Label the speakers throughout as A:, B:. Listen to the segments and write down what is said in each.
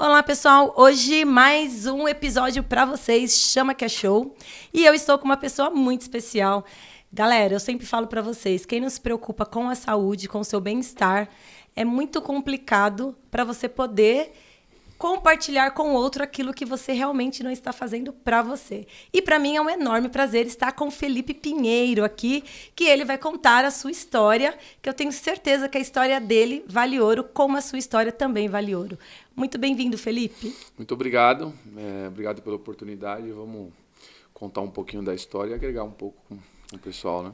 A: Olá, pessoal. Hoje mais um episódio para vocês, Chama Que É Show. E eu estou com uma pessoa muito especial. Galera, eu sempre falo para vocês, quem não se preocupa com a saúde, com o seu bem-estar, é muito complicado para você poder compartilhar com o outro aquilo que você realmente não está fazendo para você. E para mim é um enorme prazer estar com o Felipe Pinheiro aqui, que ele vai contar a sua história, que eu tenho certeza que a história dele vale ouro, como a sua história também vale ouro. Muito bem-vindo, Felipe.
B: Muito obrigado. Obrigado pela oportunidade. Vamos contar um pouquinho da história e agregar um pouco com o pessoal, né?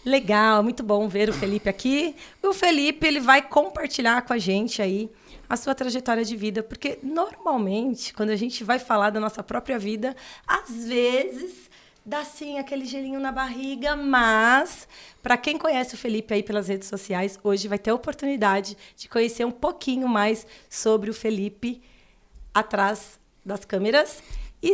A: Legal, muito bom ver o Felipe aqui. O Felipe, ele vai compartilhar com a gente aí a sua trajetória de vida, porque normalmente, quando a gente vai falar da nossa própria vida, às vezes dá sim aquele gelinho na barriga, mas para quem conhece o Felipe aí pelas redes sociais, hoje vai ter a oportunidade de conhecer um pouquinho mais sobre o Felipe atrás das câmeras e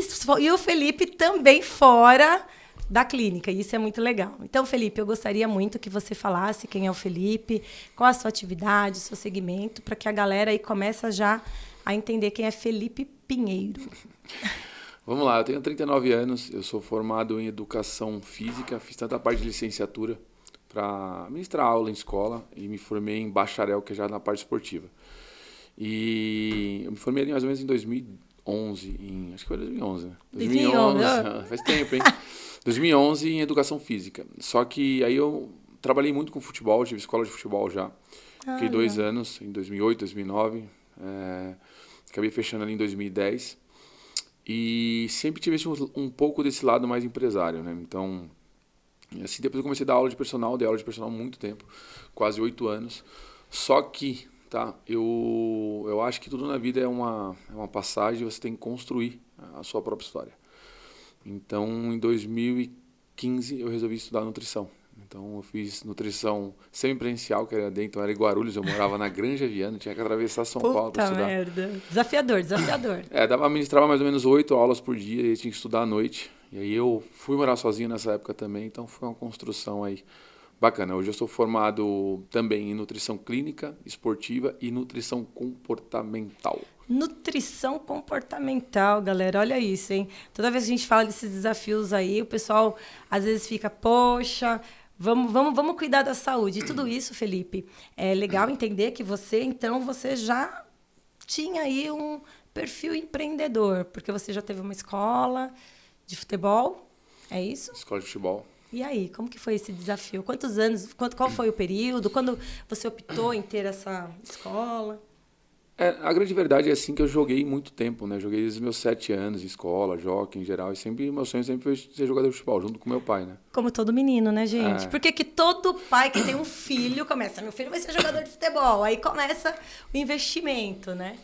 A: o Felipe também fora da clínica, e isso é muito legal. Então, Felipe, eu gostaria muito que você falasse quem é o Felipe, qual a sua atividade, seu segmento, para que a galera aí comece já a entender quem é Felipe Pinheiro.
B: Vamos lá, eu tenho 39 anos, eu sou formado em Educação Física, fiz tanta parte de licenciatura para ministrar aula em escola e me formei em bacharel, que é já na parte esportiva. E eu me formei ali mais ou menos em 2011, acho que foi 2011, né? 2011, faz tempo, hein? 2011 em Educação Física. Só que aí eu trabalhei muito com futebol, tive escola de futebol já. Fiquei 2 anos, em 2008, 2009. Acabei fechando ali em 2010. E sempre tive um pouco desse lado mais empresário, né? Então, assim, depois eu comecei a dar aula de personal, dei aula de personal há muito tempo, quase 8 anos. Só que, tá, eu acho que tudo na vida é uma passagem, você tem que construir a sua própria história. Então, em 2015, eu resolvi estudar nutrição. Então, eu fiz nutrição semi-presencial, que era dentro, então era em Guarulhos, eu morava na Granja Viana, tinha que atravessar São Paulo para estudar.
A: Merda. Desafiador, desafiador.
B: Ministrava mais ou menos 8 aulas por dia e tinha que estudar à noite. E aí eu fui morar sozinho nessa época também, então foi uma construção aí bacana. Hoje eu sou formado também em nutrição clínica, esportiva e nutrição comportamental.
A: Nutrição comportamental, galera, olha isso, hein? Toda vez que a gente fala desses desafios aí, o pessoal às vezes fica, poxa, vamos cuidar da saúde. E tudo isso, Felipe, é legal entender que você já tinha aí um perfil empreendedor, porque você já teve uma escola de futebol, é isso?
B: Escola de futebol.
A: E aí, como que foi esse desafio? Quantos anos, qual foi o período? Quando você optou em ter essa escola?
B: A grande verdade é assim que eu joguei muito tempo, né? Joguei desde os meus 7 anos, em escola, jockey em geral. E meu sonho sempre foi ser jogador de futebol, junto com meu pai, né?
A: Como todo menino, né, gente? Por que todo pai que tem um filho começa, meu filho vai ser jogador de futebol? Aí começa o investimento, né?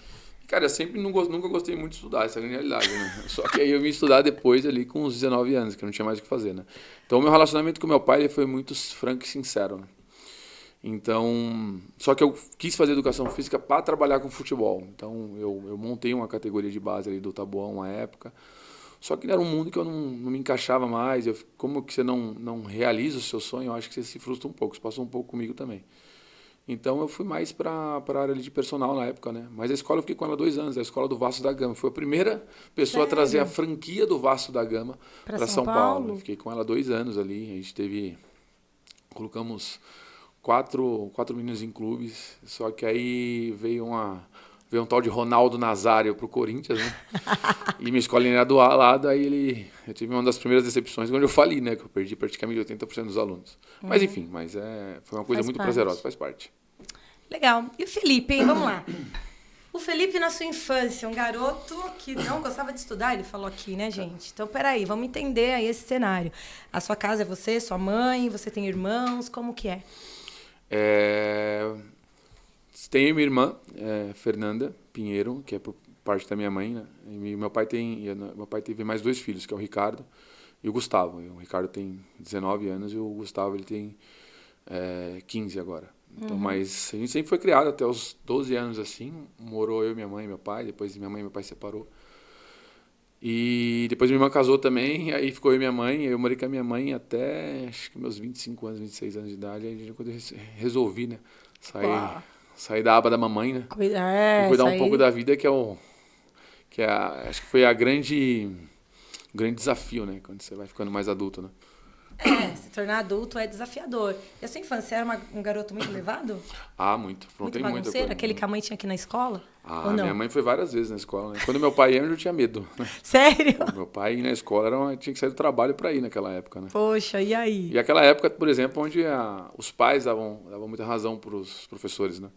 B: Cara, eu sempre nunca gostei muito de estudar, essa é a realidade, né? Só que aí eu vim estudar depois ali com uns 19 anos, que eu não tinha mais o que fazer, né? Então, o meu relacionamento com meu pai ele foi muito franco e sincero, né? Então, só que eu quis fazer educação física para trabalhar com futebol. Então, eu montei uma categoria de base ali do Taboão uma época. Só que era um mundo que eu não me encaixava mais. Como que você não realiza o seu sonho, eu acho que você se frustra um pouco. Isso passou um pouco comigo também. Então, eu fui mais para a área de personal na época, né? Mas a escola eu fiquei com ela 2 anos, a escola do Vasco da Gama. Foi a primeira pessoa a trazer a franquia do Vasco da Gama para São Paulo. Eu fiquei com ela 2 anos ali. A gente colocamos 4 meninos em clubes, só que aí veio um tal de Ronaldo Nazário pro Corinthians, né? E minha escolinha era do lado, aí eu tive uma das primeiras decepções quando eu fali, né? Que eu perdi praticamente 80% dos alunos. Mas enfim, foi uma coisa muito prazerosa, faz parte.
A: Legal. E o Felipe, hein? Vamos lá. O Felipe, na sua infância, um garoto que não gostava de estudar, ele falou aqui, né, gente? Então, peraí, vamos entender aí esse cenário. A sua casa é você, sua mãe, você tem irmãos, como que é?
B: Tenho minha irmã, Fernanda Pinheiro, que é por parte da minha mãe, né? E meu pai teve mais 2 filhos, que é o Ricardo e o Gustavo. O Ricardo tem 19 anos e o Gustavo ele tem 15 agora. Então, mas a gente sempre foi criado até os 12 anos assim, morou eu, minha mãe e meu pai, depois minha mãe e meu pai separou. E depois minha irmã casou também, aí ficou eu e minha mãe, eu morei com a minha mãe até acho que meus 25 anos, 26 anos de idade, aí quando eu resolvi, né, sair da aba da mamãe, né, e cuidar um pouco da vida, que é o acho que foi o grande desafio, né? Quando você vai ficando mais adulto, né?
A: Se tornar adulto é desafiador. E a sua infância, era um garoto muito levado?
B: Ah, muito. Aprontei
A: Muito
B: muita
A: bagunceiro?
B: coisa.
A: Aquele que a mãe tinha aqui na escola? Ou não?
B: Minha mãe foi várias vezes na escola, né? Quando meu pai ia, eu já tinha medo, né?
A: Sério?
B: Meu pai ir na escola tinha que sair do trabalho para ir naquela época, né?
A: Poxa, e aí?
B: E aquela época, por exemplo, onde os pais davam muita razão para os professores, né?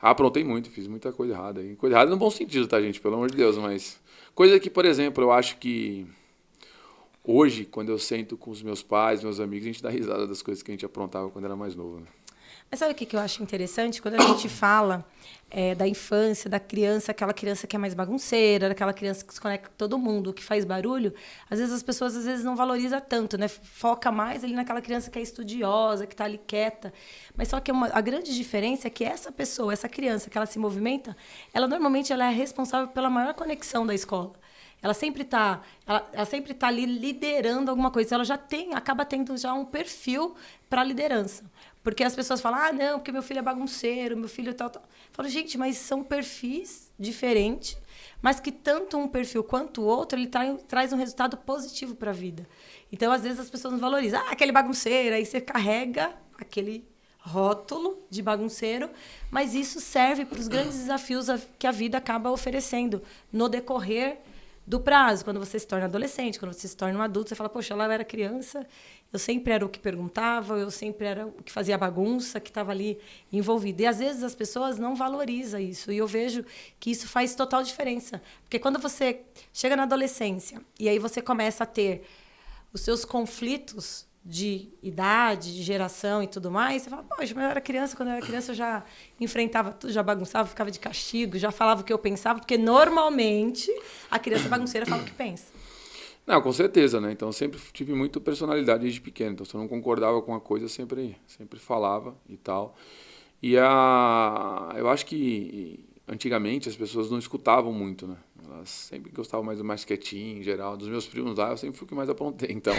B: Aprontei muito, fiz muita coisa errada. E coisa errada no bom sentido, tá, gente? Pelo amor de Deus, mas... Coisa que, por exemplo, eu acho que... Hoje, quando eu sento com os meus pais, meus amigos, a gente dá risada das coisas que a gente aprontava quando era mais novo, né?
A: Mas sabe o que eu acho interessante? Quando a gente fala da infância, da criança, aquela criança que é mais bagunceira, aquela criança que se conecta com todo mundo, que faz barulho, às vezes as pessoas não valorizam tanto, né? Foca mais ali naquela criança que é estudiosa, que está ali quieta. Mas só que a grande diferença é que essa pessoa, essa criança que ela se movimenta, normalmente ela é responsável pela maior conexão da escola. Ela sempre está ali liderando alguma coisa. Ela acaba tendo já um perfil para a liderança. Porque as pessoas falam, não, porque meu filho é bagunceiro, meu filho tal. Eu falo, gente, mas são perfis diferentes, mas que tanto um perfil quanto o outro, ele traz um resultado positivo para a vida. Então, às vezes, as pessoas não valorizam. Aquele bagunceiro, aí você carrega aquele rótulo de bagunceiro, mas isso serve para os grandes desafios que a vida acaba oferecendo no decorrer do prazo, quando você se torna adolescente, quando você se torna um adulto, você fala, poxa, lá eu era criança, eu sempre era o que perguntava, eu sempre era o que fazia bagunça, que estava ali envolvido. E, às vezes, as pessoas não valorizam isso. E eu vejo que isso faz total diferença. Porque quando você chega na adolescência e aí você começa a ter os seus conflitos de idade, de geração e tudo mais, você fala, poxa, mas eu era criança, quando eu era criança eu já enfrentava tudo, já bagunçava, ficava de castigo, já falava o que eu pensava, porque normalmente a criança bagunceira fala o que pensa.
B: Não, com certeza, né? Então eu sempre tive muita personalidade desde pequeno, então se eu não concordava com uma coisa, eu sempre falava e tal. E eu acho que antigamente as pessoas não escutavam muito, né? Elas sempre gostavam mais quietinho, em geral. Dos meus primos lá, eu sempre fui o que mais aprontei, então...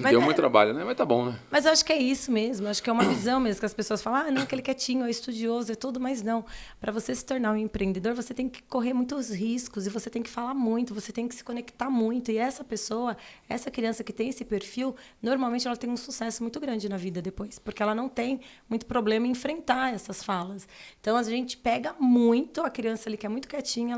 B: Deu muito trabalho, né? Mas tá bom, né?
A: Mas eu acho que é isso mesmo. Acho que é uma visão mesmo que as pessoas falam, não, aquele quietinho, é estudioso, é tudo, mas não. Para você se tornar um empreendedor, você tem que correr muitos riscos e você tem que falar muito, você tem que se conectar muito. E essa pessoa, essa criança que tem esse perfil, normalmente ela tem um sucesso muito grande na vida depois, porque ela não tem muito problema em enfrentar essas falas. Então, a gente pega muito a criança ali que é muito quietinha,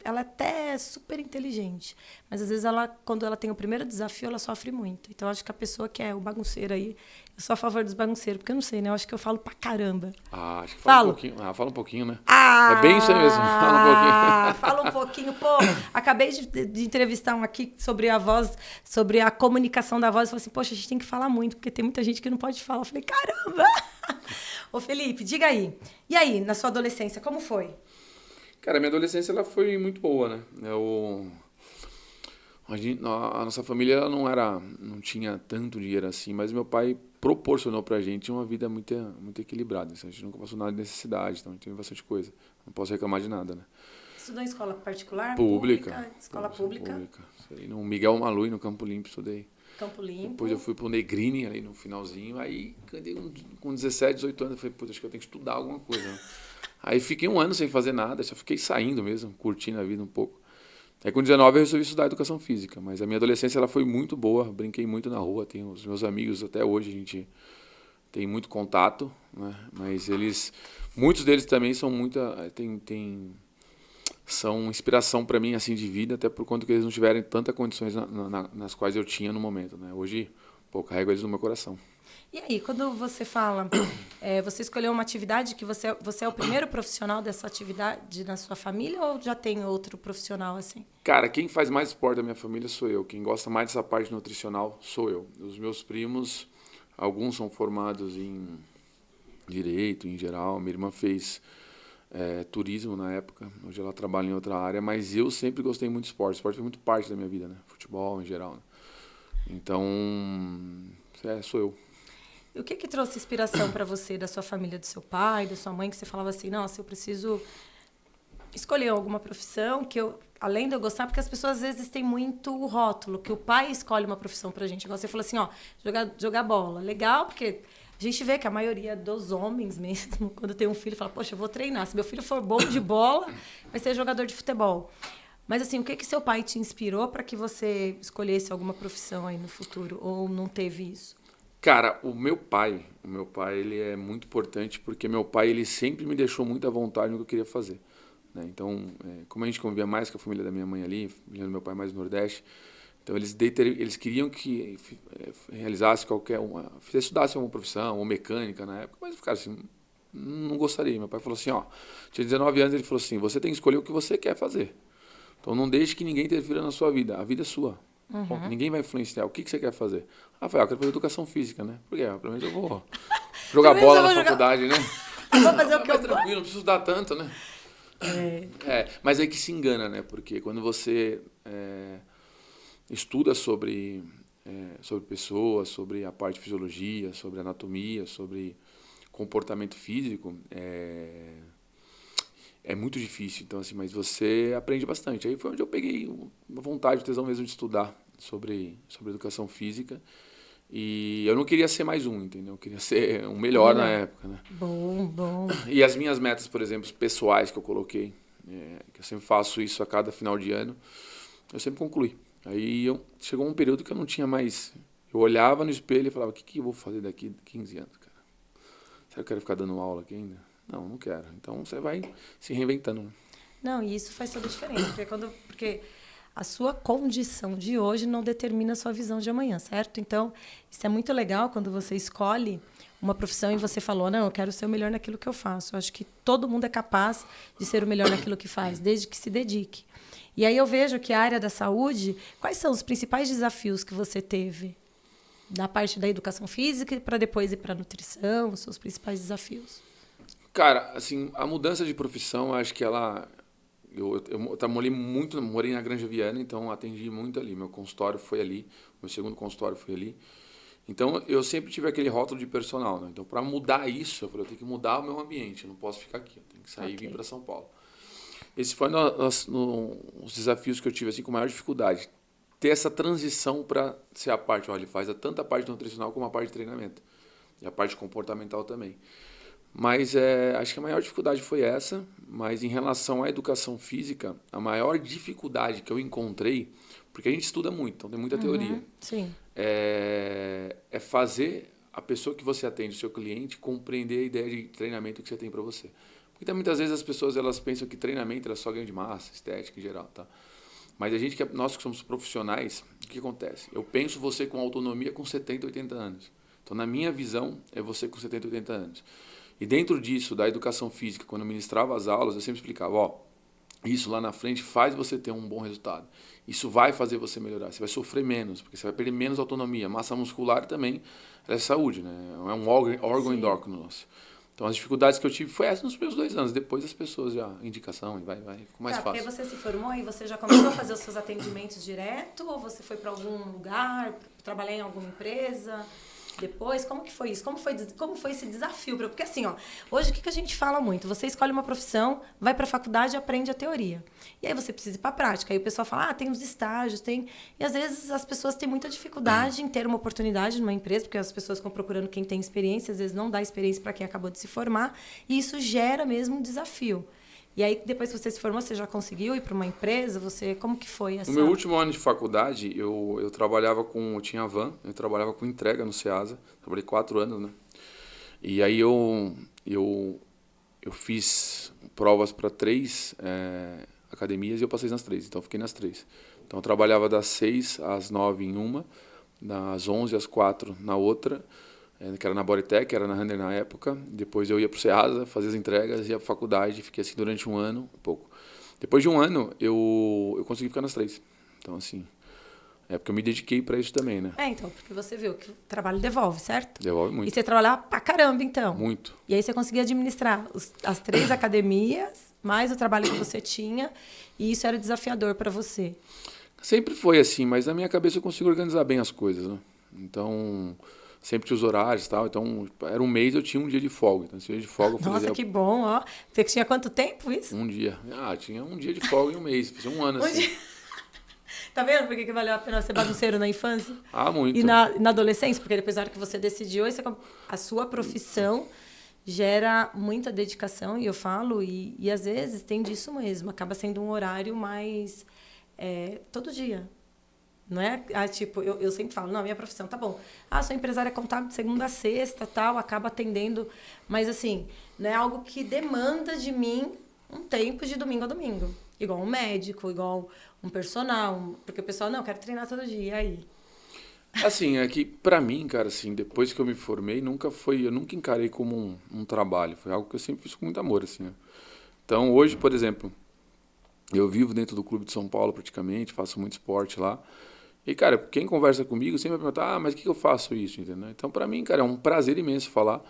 A: ela até é super inteligente, mas às vezes quando ela tem o primeiro desafio, ela sofre muito. Então, acho que a pessoa que é o bagunceiro aí, eu sou a favor dos bagunceiros, porque eu não sei, né? Eu acho que eu falo pra caramba.
B: Acho que fala um pouquinho. Fala um pouquinho, né? É bem isso aí mesmo. Fala um pouquinho.
A: Fala um pouquinho. Pô, acabei de entrevistar um aqui sobre a voz, sobre a comunicação da voz. Eu falei assim, poxa, a gente tem que falar muito, porque tem muita gente que não pode falar. Eu falei, caramba! Ô, Felipe, diga aí. E aí, na sua adolescência, como foi?
B: Cara, minha adolescência ela foi muito boa, né? A nossa família ela não tinha tanto dinheiro assim, mas meu pai proporcionou pra gente uma vida muito, muito equilibrada. A gente nunca passou nada de necessidade, então a gente teve bastante coisa. Não posso reclamar de nada, né?
A: Estudou em escola particular?
B: Pública.
A: Escola pública?
B: Aí no Miguel Malui, no Campo Limpo, estudei.
A: Campo Limpo.
B: Depois eu fui pro Negrini, ali no finalzinho. Aí, com 17, 18 anos, eu falei, puta, acho que eu tenho que estudar alguma coisa, né? Aí fiquei um ano sem fazer nada, só fiquei saindo mesmo, curtindo a vida um pouco. Aí com 19 eu resolvi estudar educação física, mas a minha adolescência ela foi muito boa, brinquei muito na rua, tenho os meus amigos até hoje, a gente tem muito contato, né? Mas muitos deles também são são inspiração para mim assim de vida, até por conta que eles não tiverem tantas condições nas quais eu tinha no momento, né? Hoje, pô, carrego eles no meu coração.
A: E aí, quando você fala, você escolheu uma atividade que você é o primeiro profissional dessa atividade na sua família ou já tem outro profissional assim?
B: Cara, quem faz mais esporte da minha família sou eu. Quem gosta mais dessa parte nutricional sou eu. Os meus primos, alguns são formados em direito, em geral. Minha irmã fez turismo na época. Hoje ela trabalha em outra área, mas eu sempre gostei muito de esporte. Esporte foi muito parte da minha vida, né? Futebol, em geral. Né? Então, sou eu.
A: E o que trouxe inspiração para você, da sua família, do seu pai, da sua mãe, que você falava assim, nossa, eu preciso escolher alguma profissão que além de eu gostar, porque as pessoas às vezes têm muito rótulo, que o pai escolhe uma profissão pra gente. Igual você falou assim, jogar bola. Legal, porque a gente vê que a maioria dos homens mesmo, quando tem um filho, fala, poxa, eu vou treinar. Se meu filho for bom de bola, vai ser jogador de futebol. Mas assim, o que seu pai te inspirou para que você escolhesse alguma profissão aí no futuro? Ou não teve isso?
B: Cara, o meu pai, ele é muito importante porque meu pai, ele sempre me deixou muito à vontade no que eu queria fazer, né? Então, como a gente convivia mais com a família da minha mãe ali, a família do meu pai mais no Nordeste, então eles queriam que realizasse estudasse alguma profissão, ou mecânica na época, mas, cara, assim, não gostaria. Meu pai falou assim, ó, tinha 19 anos, ele falou assim, você tem que escolher o que você quer fazer. Então não deixe que ninguém interfira na sua vida, a vida é sua. Bom, ninguém vai influenciar. O que você quer fazer? Rafael, eu quero fazer educação física, né? Porque, pelo menos eu vou jogar bola na faculdade, né?
A: Eu vou fazer o que eu
B: tranquilo, não preciso dar tanto, né? Mas é que se engana, né? Porque quando você estuda sobre pessoas, sobre a parte de fisiologia, sobre anatomia, sobre comportamento físico, é muito difícil. Então, assim, mas você aprende bastante. Aí foi onde eu peguei uma vontade, tesão mesmo de estudar sobre educação física. E eu não queria ser mais um, entendeu? Eu queria ser um melhor na época, né?
A: Bom.
B: E as minhas metas, por exemplo, pessoais que eu coloquei, que eu sempre faço isso a cada final de ano, eu sempre concluí. Aí chegou um período que eu não tinha mais... Eu olhava no espelho e falava, o que eu vou fazer daqui 15 anos, cara? Será que eu quero ficar dando aula aqui ainda? Não quero. Então você vai se reinventando, né?
A: Não, e isso faz toda a diferença. Porque a sua condição de hoje não determina a sua visão de amanhã, certo? Então, isso é muito legal quando você escolhe uma profissão e você falou, não, eu quero ser o melhor naquilo que eu faço. Eu acho que todo mundo é capaz de ser o melhor naquilo que faz, desde que se dedique. E aí eu vejo que a área da saúde, quais são os principais desafios que você teve da parte da educação física para depois ir para a nutrição, os seus principais desafios?
B: Cara, assim, a mudança de profissão, acho que ela... Eu morei na Granja Viana, então atendi muito ali. Meu consultório foi ali, meu segundo consultório foi ali. Então, eu sempre tive aquele rótulo de personal, né? Então, para mudar isso, eu falei, eu tenho que mudar o meu ambiente, eu não posso ficar aqui, eu tenho que sair e vir para São Paulo. Esse foi os desafios que eu tive assim, com maior dificuldade. Ter essa transição para ser a parte, olha, ele faz tanto a parte nutricional como a parte de treinamento. E a parte comportamental também. Mas acho que a maior dificuldade foi essa. Mas em relação à educação física, a maior dificuldade que eu encontrei, porque a gente estuda muito, então tem muita teoria.
A: Sim.
B: É fazer a pessoa que você atende, o seu cliente, compreender a ideia de treinamento que você tem para você. Porque muitas vezes as pessoas elas pensam que treinamento é só ganho de massa, estética em geral, tá? Mas nós que somos profissionais, o que acontece? Eu penso você com autonomia com 70, 80 anos. Então, na minha visão, é você com 70, 80 anos. E dentro disso, da educação física, quando eu ministrava as aulas, eu sempre explicava, isso lá na frente faz você ter um bom resultado. Isso vai fazer você melhorar. Você vai sofrer menos, porque você vai perder menos autonomia. Massa muscular também é saúde, né? É um órgão endócrino nosso. Então, as dificuldades que eu tive foi essa nos meus 2 anos. Depois as pessoas já, indicação, ficou mais fácil.
A: Porque você se formou e você já começou a fazer os seus atendimentos direto? Ou você foi para algum lugar, trabalhar em alguma empresa? Depois, como que foi isso? Como foi esse desafio? Porque assim, hoje o que a gente fala muito? Você escolhe uma profissão, vai para a faculdade e aprende a teoria. E aí você precisa ir para a prática. Aí o pessoal fala, tem os estágios, tem... E às vezes as pessoas têm muita dificuldade em ter uma oportunidade numa empresa, porque as pessoas ficam procurando quem tem experiência, às vezes não dá experiência para quem acabou de se formar, e isso gera mesmo um desafio. E aí, depois que você se formou, você já conseguiu ir para uma empresa? Como que foi essa...
B: No meu último ano de faculdade, eu trabalhava eu tinha van, eu trabalhava com entrega no Ceasa, trabalhei 4 anos, né? E aí eu fiz provas para 3 academias e eu passei nas 3, então eu fiquei nas 3. Então eu trabalhava das 6 às 9 em uma, das 11 às 4 na outra, que era na Bodytech, que era na Hunter na época. Depois eu ia para o Ceasa, fazia as entregas, ia para a faculdade, fiquei assim durante um ano, um pouco. Depois de um ano, eu consegui ficar nas 3. Então, assim, porque eu me dediquei para isso também, né?
A: Então, porque você viu que o trabalho devolve, certo?
B: Devolve muito.
A: E você trabalhava pra caramba, então.
B: Muito.
A: E aí você conseguia administrar as 3 academias, mais o trabalho que você tinha, e isso era desafiador para você.
B: Sempre foi assim, mas na minha cabeça eu consigo organizar bem as coisas, né? Então... Sempre tinha os horários e tal, então era um mês, eu tinha um dia de folga. Então, esse dia de folga eu fazia...
A: Nossa, que bom, ó. Você tinha quanto tempo isso?
B: Um dia. Tinha um dia de folga em um mês, fazia um ano assim.
A: Tá vendo por que valeu a pena ser bagunceiro na infância?
B: Muito.
A: E na adolescência? Porque depois, na hora que você decidiu, a sua profissão gera muita dedicação, e eu falo, e às vezes tem disso mesmo, acaba sendo um horário mais todo dia. Não é? Tipo, eu sempre falo, não, minha profissão, tá bom. Sou empresária contábil de segunda a sexta, tal, acaba atendendo. Mas, assim, não é algo que demanda de mim um tempo de domingo a domingo. Igual um médico, igual um personal. Porque o pessoal, não, eu quero treinar todo dia, e aí?
B: Assim, é que pra mim, cara, assim, depois que eu me formei, eu nunca encarei como um trabalho. Foi algo que eu sempre fiz com muito amor, assim, né? Então, hoje, por exemplo, eu vivo dentro do Clube de São Paulo praticamente, faço muito esporte lá. E, cara, quem conversa comigo sempre vai perguntar, mas o que eu faço isso, entendeu? Então, pra mim, cara, é um prazer imenso falar.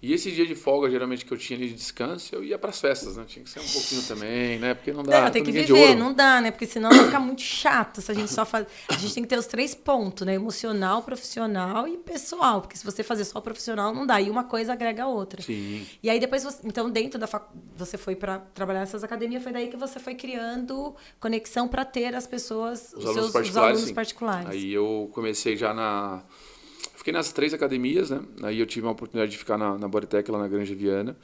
B: E esse dia de folga, geralmente, que eu tinha ali de descanso, eu ia pras festas, né? Tinha que ser um pouquinho também, né? Porque não dá,
A: Não, tem que
B: ninguém de
A: viver,
B: ouro.
A: não dá, né? Porque senão vai ficar muito chato se a gente só faz. A gente tem que ter os 3 pontos, né? Emocional, profissional e pessoal. Porque se você fazer só profissional, não dá. E uma coisa agrega a outra.
B: Sim.
A: E aí depois, então, dentro da você foi para trabalhar nessas academias, foi daí que você foi criando conexão para ter as pessoas, os alunos
B: sim.
A: particulares.
B: Aí eu comecei já Fiquei nas 3 academias, né? Aí eu tive a oportunidade de ficar na Bodytech, lá na Granja Viana,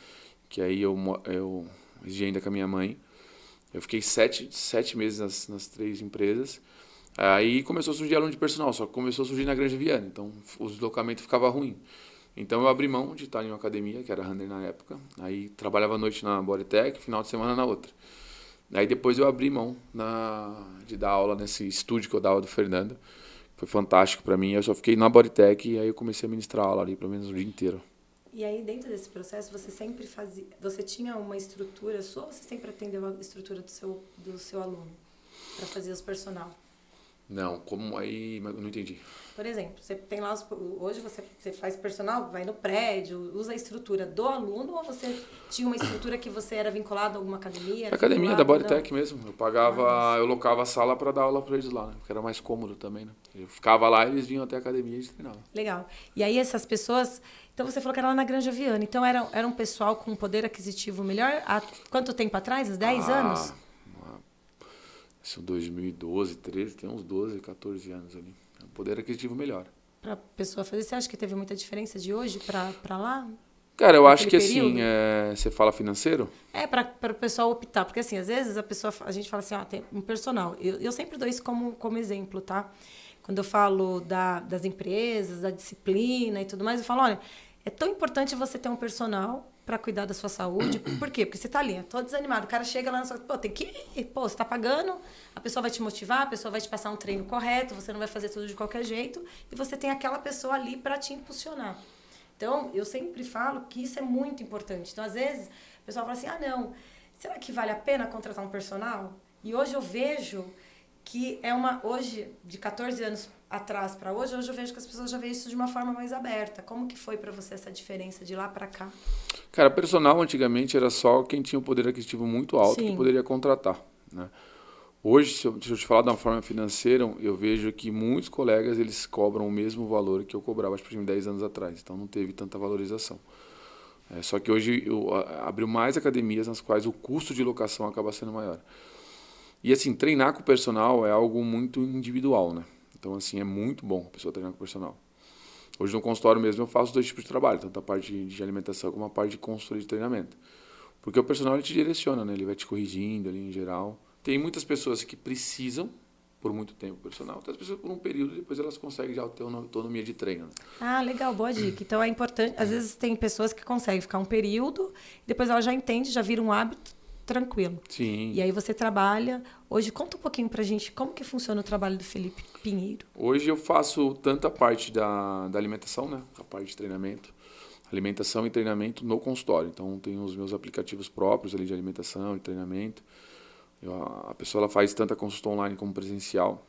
B: que aí eu residia ainda com a minha mãe. Eu fiquei 7 meses nas 3 empresas. Aí começou a surgir aluno de personal, só que começou a surgir na Granja Viana, então o deslocamento ficava ruim. Então eu abri mão de estar em uma academia, que era a Runner na época. Aí trabalhava à noite na Bodytech, final de semana na outra. Aí depois eu abri mão de dar aula nesse estúdio que eu dava do Fernando. Foi fantástico para mim. Eu só fiquei na Bodytech e aí eu comecei a ministrar aula ali, pelo menos o dia inteiro.
A: E aí, dentro desse processo, você sempre fazia... Você tinha uma estrutura sua ou você sempre atendeu a estrutura do seu aluno para fazer os personal?
B: Não, como aí... Eu não entendi.
A: Por exemplo, você tem lá... Hoje você faz personal, vai no prédio, usa a estrutura do aluno, ou você tinha uma estrutura que você era vinculado a alguma academia?
B: Academia da Bodytech mesmo. Eu pagava...
A: Nossa.
B: Eu locava a sala para dar aula para eles lá, né? Porque era mais cômodo também, né? Eu ficava lá e eles vinham até a academia e eles treinavam.
A: Legal. E aí essas pessoas... Então você falou que era lá na Granja Viana. Então era um pessoal com poder aquisitivo melhor? Há quanto tempo atrás? Uns 10 anos?
B: Isso 2012, 13, tem uns 12, 14 anos ali. Um poder aquisitivo melhor.
A: Para a pessoa fazer. Você acha que teve muita diferença de hoje para lá?
B: Cara, eu acho que
A: Período?
B: assim, você fala financeiro?
A: Para o pessoal optar. Porque assim, às vezes a gente fala assim, tem um personal. Eu sempre dou isso como exemplo, tá? Quando eu falo das empresas, da disciplina e tudo mais, eu falo, olha, é tão importante você ter um personal para cuidar da sua saúde. Por quê? Porque você tá ali, todo desanimado. O cara chega lá na sua... Pô, tem que ir. Pô, você tá pagando, a pessoa vai te motivar, a pessoa vai te passar um treino correto, você não vai fazer tudo de qualquer jeito, e você tem aquela pessoa ali para te impulsionar. Então, eu sempre falo que isso é muito importante. Então, às vezes, o pessoal fala assim, não, será que vale a pena contratar um personal? E hoje eu vejo que hoje, de 14 anos atrás para hoje eu vejo que as pessoas já veem isso de uma forma mais aberta. Como que foi para você essa diferença de lá para cá?
B: Cara, personal antigamente era só quem tinha um poder aquisitivo muito alto que poderia contratar, né? Hoje, deixa eu te falar de uma forma financeira, eu vejo que muitos colegas eles cobram o mesmo valor que eu cobrava, acho que 10 anos atrás. Então não teve tanta valorização. Só que hoje abriu mais academias nas quais o custo de locação acaba sendo maior. E assim, treinar com o personal é algo muito individual, né? Então assim, é muito bom a pessoa treinar com o personal. Hoje no consultório mesmo eu faço 2 tipos de trabalho, tanto a parte de alimentação como a parte de consultoria de treinamento. Porque o personal ele te direciona, né? Ele vai te corrigindo ali em geral. Tem muitas pessoas que precisam por muito tempo personal, outras pessoas por um período, depois elas conseguem já ter uma autonomia de treino. Né?
A: Legal, boa dica. Então é importante, às vezes tem pessoas que conseguem ficar um período, depois ela já entende, já vira um hábito tranquilo.
B: Sim.
A: E aí você trabalha. Hoje, conta um pouquinho pra gente como que funciona o trabalho do Felipe Pinheiro.
B: Hoje eu faço tanto a parte da alimentação, né? A parte de treinamento. Alimentação e treinamento no consultório. Então, tenho os meus aplicativos próprios ali de alimentação e treinamento. A pessoa ela faz tanto a consulta online como presencial.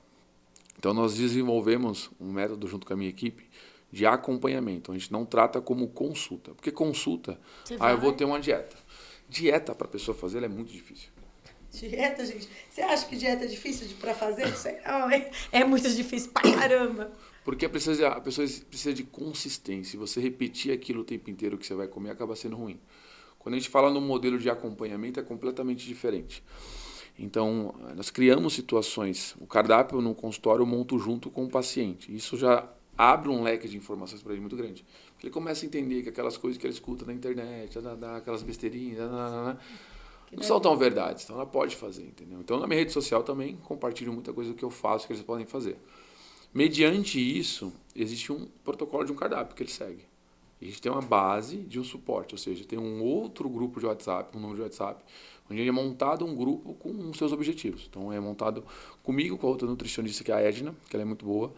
B: Então, nós desenvolvemos um método junto com a minha equipe de acompanhamento. A gente não trata como consulta. Porque consulta, eu vou ter uma dieta. Dieta para a pessoa fazer é muito difícil.
A: Dieta, gente? Você acha que dieta é difícil para fazer? Não sei, não. É muito difícil pra caramba.
B: Porque a pessoa precisa de consistência. Se você repetir aquilo o tempo inteiro que você vai comer, acaba sendo ruim. Quando a gente fala no modelo de acompanhamento, é completamente diferente. Então, nós criamos situações. O cardápio no consultório eu monto junto com o paciente. Isso já abre um leque de informações para ele muito grande. Ele começa a entender que aquelas coisas que ele escuta na internet, aquelas besteirinhas, não são tão verdades. Então ela pode fazer, entendeu? Então na minha rede social também compartilho muita coisa do que eu faço, que eles podem fazer. Mediante isso, existe um protocolo de um cardápio que ele segue. E a gente tem uma base de um suporte, ou seja, tem um outro grupo de WhatsApp, um número de WhatsApp, onde é montado um grupo com seus objetivos. Então é montado comigo, com a outra nutricionista, que é a Edna, que ela é muito boa.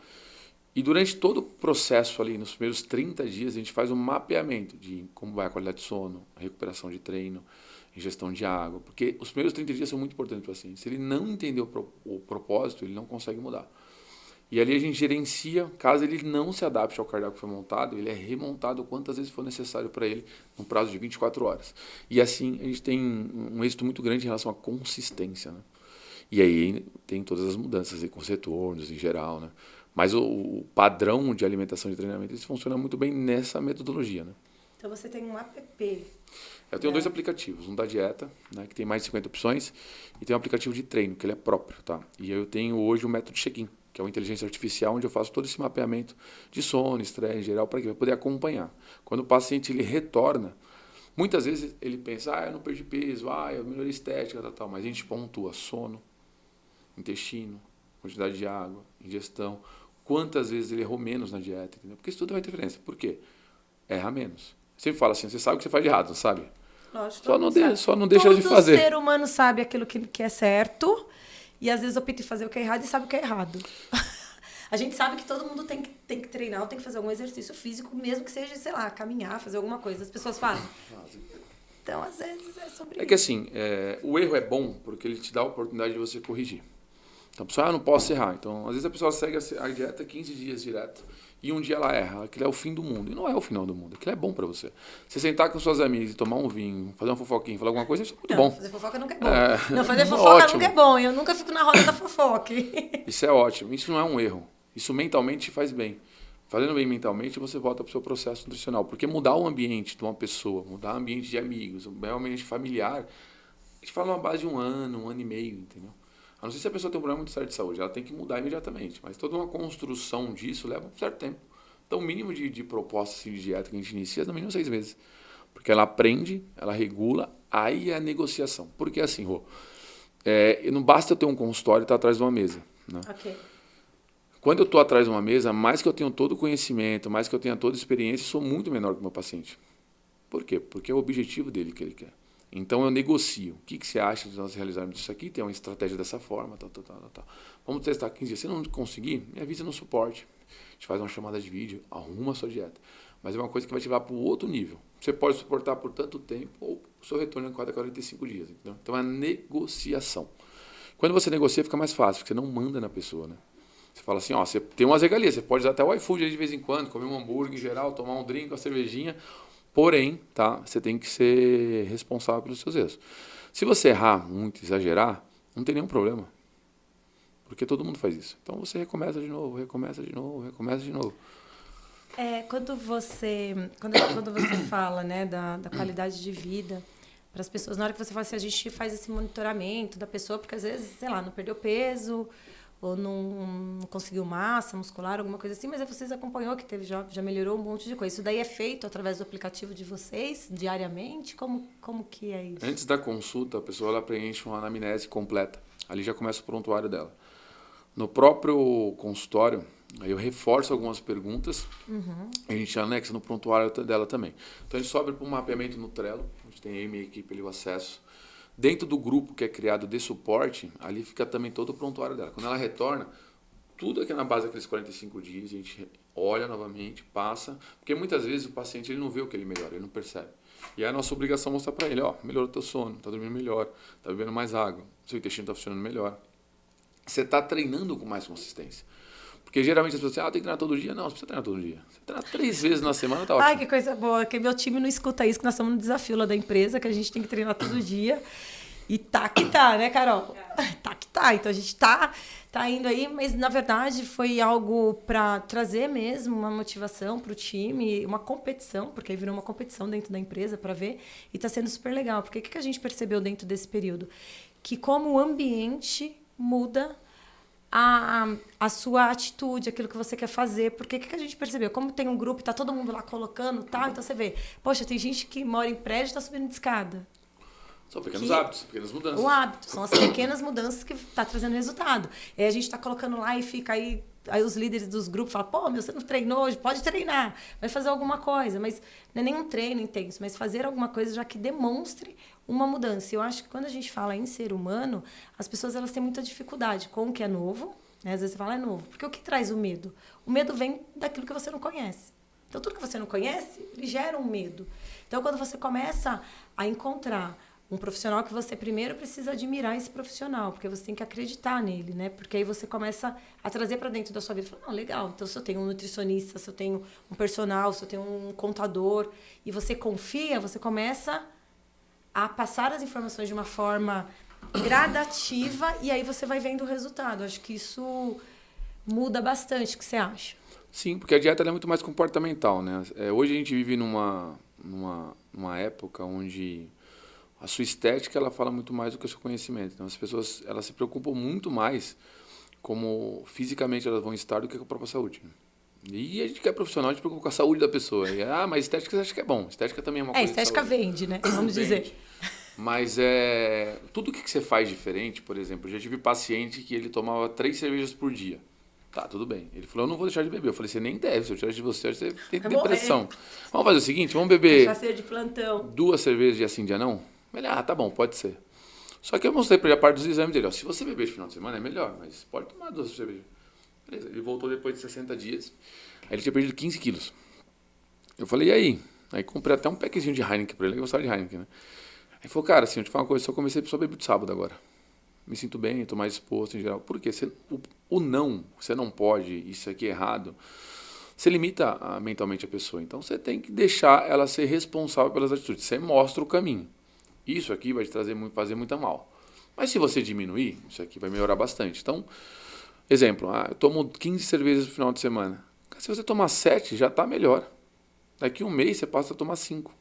B: E durante todo o processo ali, nos primeiros 30 dias, a gente faz um mapeamento de como vai a qualidade de sono, a recuperação de treino, ingestão de água. Porque os primeiros 30 dias são muito importantes para o paciente. Se ele não entender o propósito, ele não consegue mudar. E ali a gente gerencia, caso ele não se adapte ao cardápio que foi montado, ele é remontado quantas vezes for necessário para ele, num prazo de 24 horas. E assim a gente tem um êxito muito grande em relação à consistência, né? E aí tem todas as mudanças com os retornos em geral, né? Mas o padrão de alimentação e treinamento isso funciona muito bem nessa metodologia, né?
A: Então você tem um app.
B: Eu tenho 2 aplicativos, um da dieta, né, que tem mais de 50 opções, e tem um aplicativo de treino, que ele é próprio, tá? E eu tenho hoje o método check-in, que é uma inteligência artificial, onde eu faço todo esse mapeamento de sono, estresse em geral, para poder acompanhar. Quando o paciente ele retorna, muitas vezes ele pensa, eu não perdi peso, eu melhorei estética, tal, mas a gente pontua sono, intestino, quantidade de água, ingestão, quantas vezes ele errou menos na dieta, entendeu? Porque isso tudo vai ter diferença. Por quê? Erra menos. Sempre fala assim, você sabe o que você faz de errado, não sabe?
A: Lógico,
B: só não deixa de fazer.
A: Todo ser humano sabe aquilo que é certo e às vezes opta em fazer o que é errado e sabe o que é errado. A gente sabe que todo mundo tem que treinar ou tem que fazer algum exercício físico, mesmo que seja, sei lá, caminhar, fazer alguma coisa. As pessoas fazem. Então, às vezes, é sobre isso.
B: É que assim, o erro é bom porque ele te dá a oportunidade de você corrigir. Então, a pessoa, eu não posso errar. Então, às vezes a pessoa segue a dieta 15 dias direto e um dia ela erra. Aquilo é o fim do mundo. E não é o final do mundo. Aquilo é bom pra você. Você sentar com suas amigas e tomar um vinho, fazer uma fofoquinha, falar alguma coisa, isso é muito bom.
A: Fazer fofoca nunca é bom.
B: Não,
A: fazer fofoca
B: ótimo.
A: nunca é bom. Eu nunca fico na roda da fofoca.
B: Isso é ótimo. Isso não é um erro. Isso mentalmente te faz bem. Fazendo bem mentalmente, você volta pro seu processo nutricional. Porque mudar o ambiente de uma pessoa, mudar o ambiente de amigos, mudar o ambiente familiar, a gente fala uma base de um ano e meio, entendeu? A não ser se a pessoa tem um problema muito sério de saúde, ela tem que mudar imediatamente. Mas toda uma construção disso leva um certo tempo. Então, o mínimo de proposta assim, de dieta que a gente inicia é no mínimo 6 meses. Porque ela aprende, ela regula, aí é a negociação. Porque assim, Rô, não basta eu ter um consultório e estar atrás de uma mesa. Né?
A: Ok.
B: Quando eu estou atrás de uma mesa, mais que eu tenho todo o conhecimento, mais que eu tenha toda a experiência, eu sou muito menor que o meu paciente. Por quê? Porque é o objetivo dele que ele quer. Então eu negocio. O que você acha de nós realizarmos isso aqui? Tem uma estratégia dessa forma, tal. Vamos testar 15 dias. Se não conseguir, me avisa no suporte. A gente faz uma chamada de vídeo, arruma a sua dieta. Mas é uma coisa que vai te levar para o outro nível. Você pode suportar por tanto tempo ou o seu retorno é em cada 45 dias. Entendeu? Então é a negociação. Quando você negocia, fica mais fácil, porque você não manda na pessoa, né? Você fala assim, você tem umas regalias, você pode usar até o iFood aí de vez em quando, comer um hambúrguer em geral, tomar um drink, uma cervejinha. Porém, você tem que ser responsável pelos seus erros. Se você errar muito, exagerar, não tem nenhum problema. Porque todo mundo faz isso. Então você recomeça de novo.
A: Quando você fala, né, da qualidade de vida para as pessoas, na hora que você fala assim, a gente faz esse monitoramento da pessoa, porque às vezes, sei lá, não perdeu peso, ou não conseguiu massa muscular, alguma coisa assim, mas aí vocês acompanhou que teve, já melhorou um monte de coisa. Isso daí é feito através do aplicativo de vocês, diariamente? Como que é isso?
B: Antes da consulta, a pessoa ela preenche uma anamnese completa. Ali já começa o prontuário dela. No próprio consultório, aí eu reforço algumas perguntas, a gente anexa no prontuário dela também. Então a gente sobe para um mapeamento no Trello, a gente tem aí minha equipe ali o acesso. Dentro do grupo que é criado de suporte, ali fica também todo o prontuário dela. Quando ela retorna, tudo aqui na base daqueles 45 dias, a gente olha novamente, passa, porque muitas vezes o paciente ele não vê o que ele melhora, ele não percebe. E é a nossa obrigação mostrar para ele, melhorou o teu sono, está dormindo melhor, está bebendo mais água, seu intestino está funcionando melhor. Você está treinando com mais consistência. Porque geralmente as pessoas dizem, tem que treinar todo dia. Não, você precisa treinar todo dia. Você treina 3 vezes na semana, tá ótimo.
A: Ai, que coisa boa, que meu time não escuta isso, que nós estamos no desafio lá da empresa, que a gente tem que treinar todo dia. E tá que tá, né, Carol? Tá que tá. Então a gente tá indo aí, mas na verdade foi algo para trazer mesmo uma motivação para o time, uma competição, porque aí virou uma competição dentro da empresa para ver, e tá sendo super legal. Porque o que a gente percebeu dentro desse período? Que como o ambiente muda, a sua atitude, aquilo que você quer fazer. Porque o que a gente percebeu? Como tem um grupo e tá todo mundo lá colocando, tal, então você vê, poxa, tem gente que mora em prédio e tá subindo de escada.
B: São pequenos hábitos, pequenas mudanças.
A: O hábito, são as pequenas mudanças que tá trazendo resultado. E a gente tá colocando lá e fica aí os líderes dos grupos falam, pô, você não treinou hoje, pode treinar, vai fazer alguma coisa. Mas não é nenhum treino intenso, mas fazer alguma coisa já que demonstre uma mudança. E eu acho que quando a gente fala em ser humano, as pessoas elas têm muita dificuldade com o que é novo, né? Às vezes você fala, é novo. Porque o que traz o medo? O medo vem daquilo que você não conhece. Então, tudo que você não conhece, ele gera um medo. Então, quando você começa a encontrar um profissional que você primeiro precisa admirar esse profissional, porque você tem que acreditar nele, né? Porque aí você começa a trazer para dentro da sua vida. Fala, não, legal, então se eu tenho um nutricionista, se eu tenho um personal, se eu tenho um contador, e você confia, você começa a passar as informações de uma forma gradativa e aí você vai vendo o resultado. Acho que isso muda bastante. O que você acha?
B: Sim, porque a dieta ela é muito mais comportamental, né? Hoje a gente vive numa época onde a sua estética ela fala muito mais do que o seu conhecimento. Então as pessoas elas se preocupam muito mais como fisicamente elas vão estar do que com a própria saúde. E a gente que é profissional, a gente preocupa com a saúde da pessoa. E, mas estética você acha que é bom. Estética também é uma coisa.
A: Estética vende, né? Vamos dizer.
B: Mas tudo que você faz diferente, por exemplo, eu já tive paciente que ele tomava 3 cervejas por dia. Tá, tudo bem. Ele falou, eu não vou deixar de beber. Eu falei, você nem deve. Se eu tirar de você tem depressão. Vamos fazer o seguinte, vamos beber
A: cachaceiro de plantão.
B: 2 cervejas dia sim, dia não? Ele, tá bom, pode ser. Só que eu mostrei para ele a parte dos exames dele. Se você beber de final de semana é melhor, mas pode tomar 2 cervejas. Beleza, ele voltou depois de 60 dias. Aí ele tinha perdido 15 quilos. Eu falei, e aí? Aí comprei até um packzinho de Heineken para ele. Ele gostava de Heineken, né? Aí ele falou, cara, assim, eu te falo uma coisa, só comecei só beber de sábado agora. Me sinto bem, estou mais disposto em geral. Por quê? O não, você não pode, isso aqui é errado, você limita mentalmente a pessoa. Então você tem que deixar ela ser responsável pelas atitudes. Você mostra o caminho. Isso aqui vai te fazer muito mal. Mas se você diminuir, isso aqui vai melhorar bastante. Então, exemplo, eu tomo 15 cervejas no final de semana. Se você tomar 7, já está melhor. Daqui um mês você passa a tomar 5.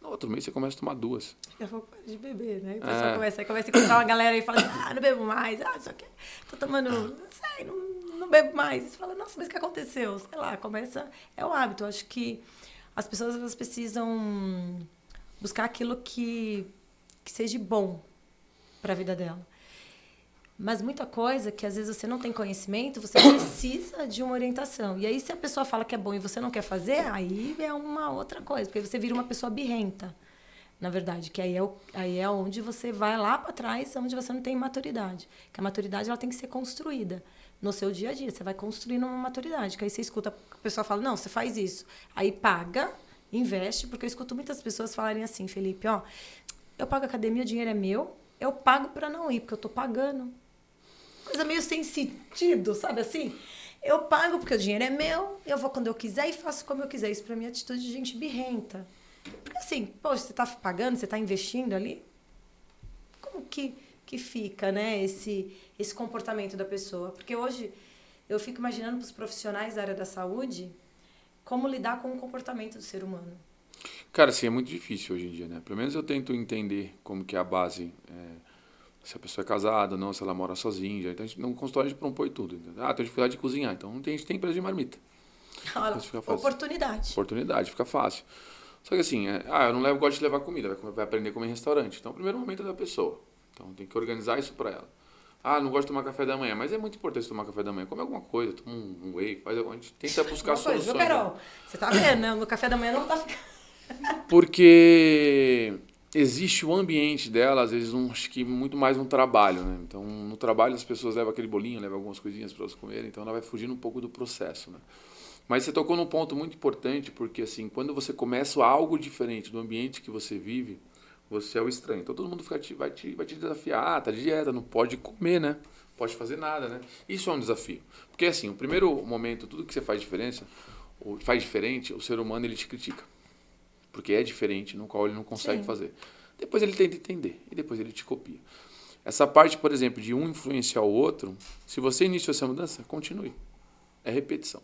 B: No outro mês você começa a tomar 2.
A: Já vou parar de beber, né? O pessoal começa a encontrar uma galera e fala assim, não bebo mais, só que tô tomando, não sei, não bebo mais. E você fala, nossa, mas o que aconteceu? Sei lá, é o hábito. Eu acho que as pessoas elas precisam buscar aquilo que seja bom para a vida dela. Mas muita coisa que às vezes você não tem conhecimento, você precisa de uma orientação. E aí, se a pessoa fala que é bom e você não quer fazer, aí é uma outra coisa, porque você vira uma pessoa birrenta, na verdade, que aí é onde você vai lá para trás, onde você não tem maturidade. Que a maturidade ela tem que ser construída no seu dia a dia. Você vai construindo uma maturidade, que aí você escuta, a pessoa fala, não, você faz isso. Aí paga, investe, porque eu escuto muitas pessoas falarem assim, Felipe, eu pago a academia, o dinheiro é meu, eu pago para não ir, porque eu estou pagando. Coisa meio sem sentido, sabe assim? Eu pago porque o dinheiro é meu, eu vou quando eu quiser e faço como eu quiser. Isso pra mim é atitude de gente birrenta. Porque assim, poxa, você tá pagando, você tá investindo ali? Como que fica, né, esse comportamento da pessoa? Porque hoje eu fico imaginando para os profissionais da área da saúde como lidar com o comportamento do ser humano.
B: Cara, assim, é muito difícil hoje em dia, né? Pelo menos eu tento entender como que é a base... se a pessoa é casada ou não, se ela mora sozinha. Então, no consultório a gente propõe tudo. Tem dificuldade de cozinhar. Então, a gente tem empresa de marmita.
A: Olha, oportunidade.
B: Oportunidade, fica fácil. Só que assim, eu não gosto de levar comida, vai aprender a comer em restaurante. Então, o primeiro momento é da pessoa. Então, tem que organizar isso para ela. Não gosto de tomar café da manhã, mas é muito importante tomar café da manhã. Come alguma coisa, toma um whey, a gente tenta buscar soluções.
A: Viu, Carol? Você tá vendo, né? No café da manhã não tá ficando...
B: Porque... existe o ambiente dela, às vezes, acho que muito mais um trabalho, né? Então, no trabalho as pessoas levam aquele bolinho, levam algumas coisinhas para elas comerem, então ela vai fugindo um pouco do processo, né? Mas você tocou num ponto muito importante, porque assim, quando você começa algo diferente do ambiente que você vive, você é o estranho. Então todo mundo vai te desafiar, tá de dieta, não pode comer, né? Não pode fazer nada, né? Isso é um desafio. Porque assim, o primeiro momento, tudo que você faz diferente, o ser humano ele te critica. Porque é diferente, no qual ele não consegue fazer. Depois ele tenta entender e depois ele te copia. Essa parte, por exemplo, de um influenciar o outro, se você iniciou essa mudança, continue. É repetição.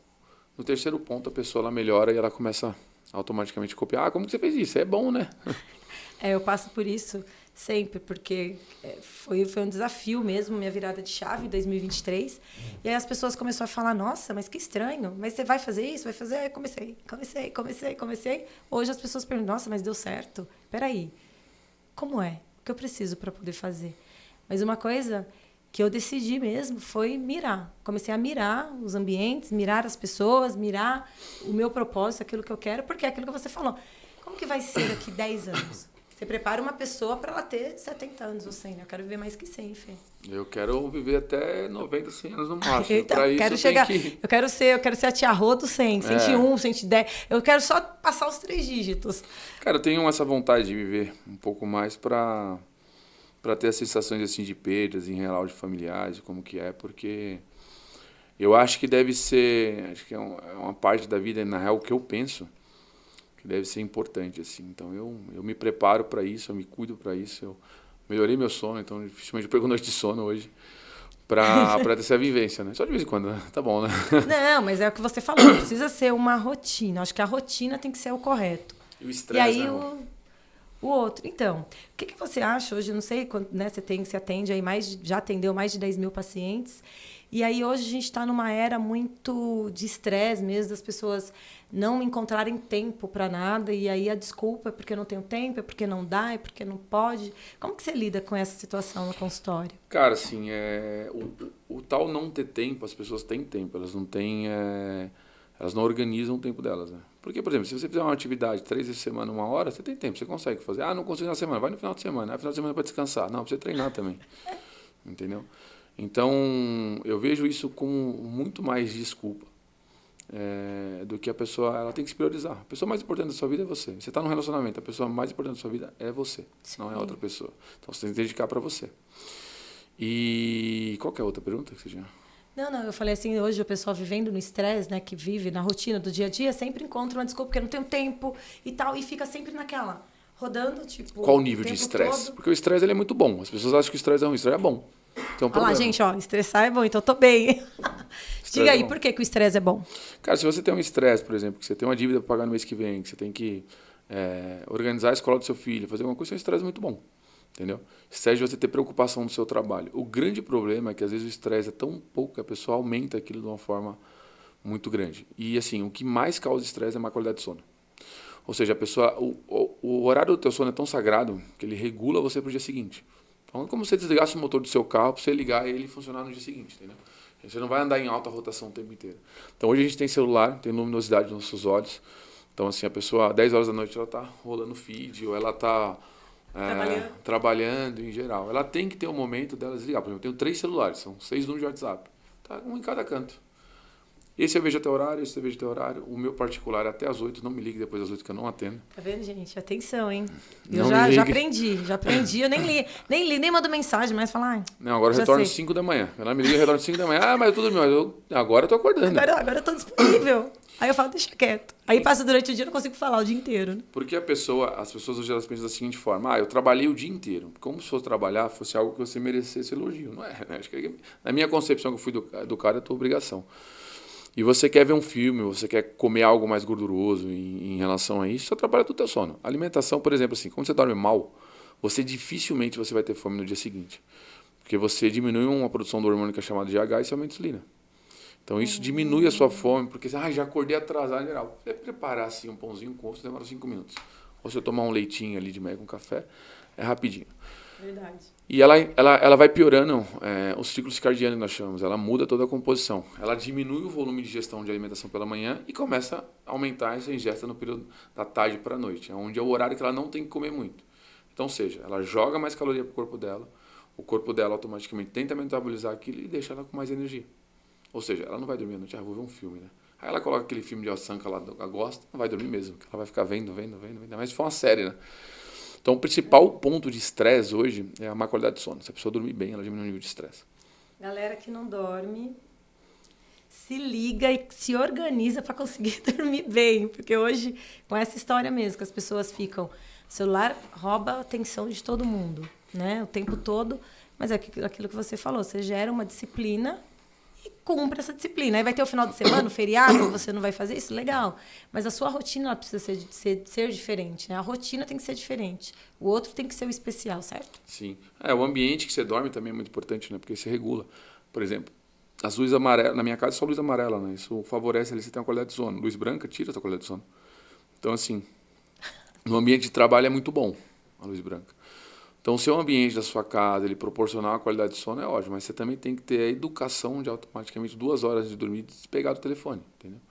B: No terceiro ponto, a pessoa ela melhora e ela começa automaticamente a copiar. Como que você fez isso? É bom, né?
A: Eu passo por isso. Sempre, porque foi um desafio mesmo, minha virada de chave em 2023. E aí as pessoas começaram a falar, nossa, mas que estranho, mas você vai fazer isso? Vai fazer? Aí eu comecei. Hoje as pessoas perguntam, nossa, mas deu certo? Peraí, como é? O que eu preciso para poder fazer? Mas uma coisa que eu decidi mesmo foi mirar. Comecei a mirar os ambientes, mirar as pessoas, mirar o meu propósito, aquilo que eu quero, porque é aquilo que você falou. Como que vai ser daqui 10 anos? Você prepara uma pessoa para ela ter 70 anos ou 100, né? Eu quero viver mais que 100, Fê.
B: Eu quero viver até 90, 100 anos no máximo.
A: Então,
B: pra isso
A: quero
B: eu
A: chegar,
B: tenho que...
A: eu quero ser a tia Rô do 100, 101, 110. Eu quero só passar os 3 dígitos.
B: Cara, eu tenho essa vontade de viver um pouco mais para ter as sensações assim de perdas em geral de familiares, como que é, porque eu acho que deve ser, acho que é uma parte da vida, na real, o que eu penso, que deve ser importante, assim. Então eu me preparo para isso, eu me cuido para isso, eu melhorei meu sono, então dificilmente eu pego noite de sono hoje para ter essa vivência, né? Só de vez em quando, né? Tá bom, né?
A: Não, mas é o que você falou, não precisa ser uma rotina. Acho que a rotina tem que ser o correto.
B: E o estresse, né?
A: O outro. Então, o que você acha hoje? Eu não sei quando, né, você atende aí já atendeu mais de 10 mil pacientes. E aí hoje a gente está numa era muito de estresse mesmo, das pessoas não encontrarem tempo para nada. E aí a desculpa é porque não tenho tempo, é porque não dá, é porque não pode. Como que você lida com essa situação no consultório?
B: Cara, assim, o tal não ter tempo, as pessoas têm tempo, elas não têm... elas não organizam o tempo delas, né? Porque, por exemplo, se você fizer uma atividade 3 vezes por semana, 1 hora, você tem tempo, você consegue fazer. Ah, não consigo na semana, vai no final de semana. No final de semana para descansar. Não, pra você treinar também. Entendeu? Então, eu vejo isso com muito mais desculpa do que a pessoa, ela tem que se priorizar. A pessoa mais importante da sua vida é você. Você está num relacionamento, a pessoa mais importante da sua vida é você,
A: Sim.
B: não é outra pessoa. Então, você tem que dedicar para você. E qual que é a outra pergunta que você tinha?
A: Não, eu falei assim, hoje o pessoal vivendo no estresse, né, que vive na rotina do dia a dia, sempre encontra uma desculpa porque não tem tempo e tal, e fica sempre naquela, rodando, tipo...
B: Qual o nível de estresse? Porque o estresse ele é muito bom. As pessoas acham que o estresse é ruim, o estresse é bom. Então,
A: olha lá, gente, estressar é bom, então eu tô bem. Diga aí, por que o estresse é bom?
B: Cara, se você tem um estresse, por exemplo, que você tem uma dívida para pagar no mês que vem, que você tem que organizar a escola do seu filho, fazer alguma coisa, é um estresse muito bom. Entendeu? Estresse de você ter preocupação no seu trabalho. O grande problema é que às vezes o estresse é tão pouco que a pessoa aumenta aquilo de uma forma muito grande. E assim, o que mais causa estresse é a má qualidade de sono. Ou seja, a pessoa, o horário do teu sono é tão sagrado que ele regula você para o dia seguinte. Então é como se você desligasse o motor do seu carro para você ligar ele e funcionar no dia seguinte, entendeu? Você não vai andar em alta rotação o tempo inteiro. Então hoje a gente tem celular, tem luminosidade nos nossos olhos. Então assim, a pessoa, às 10 horas da noite, ela está rolando feed, ou ela está trabalhando em geral. Ela tem que ter um momento dela desligar. Por exemplo, eu tenho 3 celulares, são 6 números de WhatsApp. Tá? Um em cada canto. Esse eu vejo até horário, esse eu vejo até horário. O meu particular é até às 8, não me ligue depois das 8 que eu não atendo.
A: Tá vendo, gente? Atenção, hein? Eu já aprendi. Eu nem mando mensagem, mas falar.
B: Não, agora eu retorno às 5 da manhã. Ela me liga e retorno às 5 da manhã. Ah, mas eu tô dormindo. Agora eu tô acordando.
A: Agora eu tô disponível. Aí eu falo, deixa quieto. Aí passa durante o dia, eu não consigo falar o dia inteiro. Né?
B: Porque as pessoas hoje elas pensam da seguinte forma: eu trabalhei o dia inteiro. Como se fosse trabalhar fosse algo que você merecesse elogio. Não é, né? Acho que na minha concepção que eu fui educado, é a tua obrigação. E você quer ver um filme, você quer comer algo mais gorduroso em relação a isso, você trabalha do teu sono. Alimentação, por exemplo, assim, quando você dorme mal, você dificilmente vai ter fome no dia seguinte. Porque você diminui uma produção do hormônio que é chamado de GH e você aumenta a insulina. Então isso diminui a sua fome, porque já acordei atrasado em geral. Você preparar assim, um pãozinho com ovo, demora 5 minutos. Ou se eu tomar um leitinho ali de manhã com café, é rapidinho.
A: Verdade.
B: E ela vai piorando os ciclos circadianos que nós chamamos. Ela muda toda a composição. Ela diminui o volume de ingestão de alimentação pela manhã e começa a aumentar essa ingesta no período da tarde para a noite, onde é o horário que ela não tem que comer muito. Então, ou seja, ela joga mais caloria para o corpo dela automaticamente tenta metabolizar aquilo e deixa ela com mais energia. Ou seja, ela não vai dormir à noite, vou ver um filme, né? Aí ela coloca aquele filme de ação que ela gosta, não vai dormir mesmo, porque ela vai ficar vendo, mas se for uma série, né? Então, o principal ponto de estresse hoje é a má qualidade de sono. Se a pessoa dormir bem, ela diminui o nível de estresse.
A: Galera que não dorme, se liga e se organiza para conseguir dormir bem. Porque hoje, com essa história mesmo, que as pessoas ficam... O celular rouba a atenção de todo mundo, né? O tempo todo. Mas é aquilo que você falou, você gera uma disciplina e cumpra essa disciplina. Aí vai ter o final de semana, o feriado, você não vai fazer isso? Legal. Mas a sua rotina ela precisa ser diferente, né? A rotina tem que ser diferente. O outro tem que ser o especial, certo?
B: Sim. O ambiente que você dorme também é muito importante, né? Porque você regula. Por exemplo, as luzes amarelas, na minha casa é só luz amarela, né? Isso favorece ali você ter uma qualidade de sono. Luz branca tira a sua qualidade de sono. Então, assim, no ambiente de trabalho é muito bom a luz branca. Então, o seu ambiente da sua casa, ele proporcionar uma qualidade de sono é ótimo, mas você também tem que ter a educação de automaticamente 2 horas antes de dormir despegar do telefone, entendeu?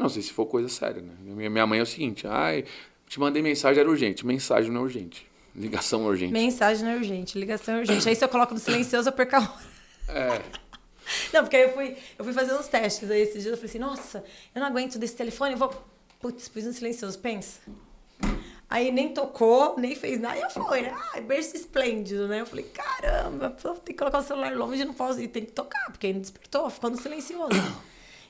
B: Não sei se for coisa séria, né? Minha mãe é o seguinte, te mandei mensagem, era urgente. Mensagem não é urgente. Ligação é urgente.
A: Mensagem não é urgente, ligação é urgente. Aí se eu coloco no silencioso, eu perco a hora. Não, porque aí eu fui fazer uns testes aí esses dias, eu falei assim, nossa, eu não aguento desse telefone, eu vou... Putz, pus no silencioso, pensa. Aí nem tocou, nem fez nada. E eu falei, berço esplêndido, né? Eu falei, caramba, tem que colocar o celular longe, não posso, e tem que tocar, porque aí não despertou, ficou no silencioso.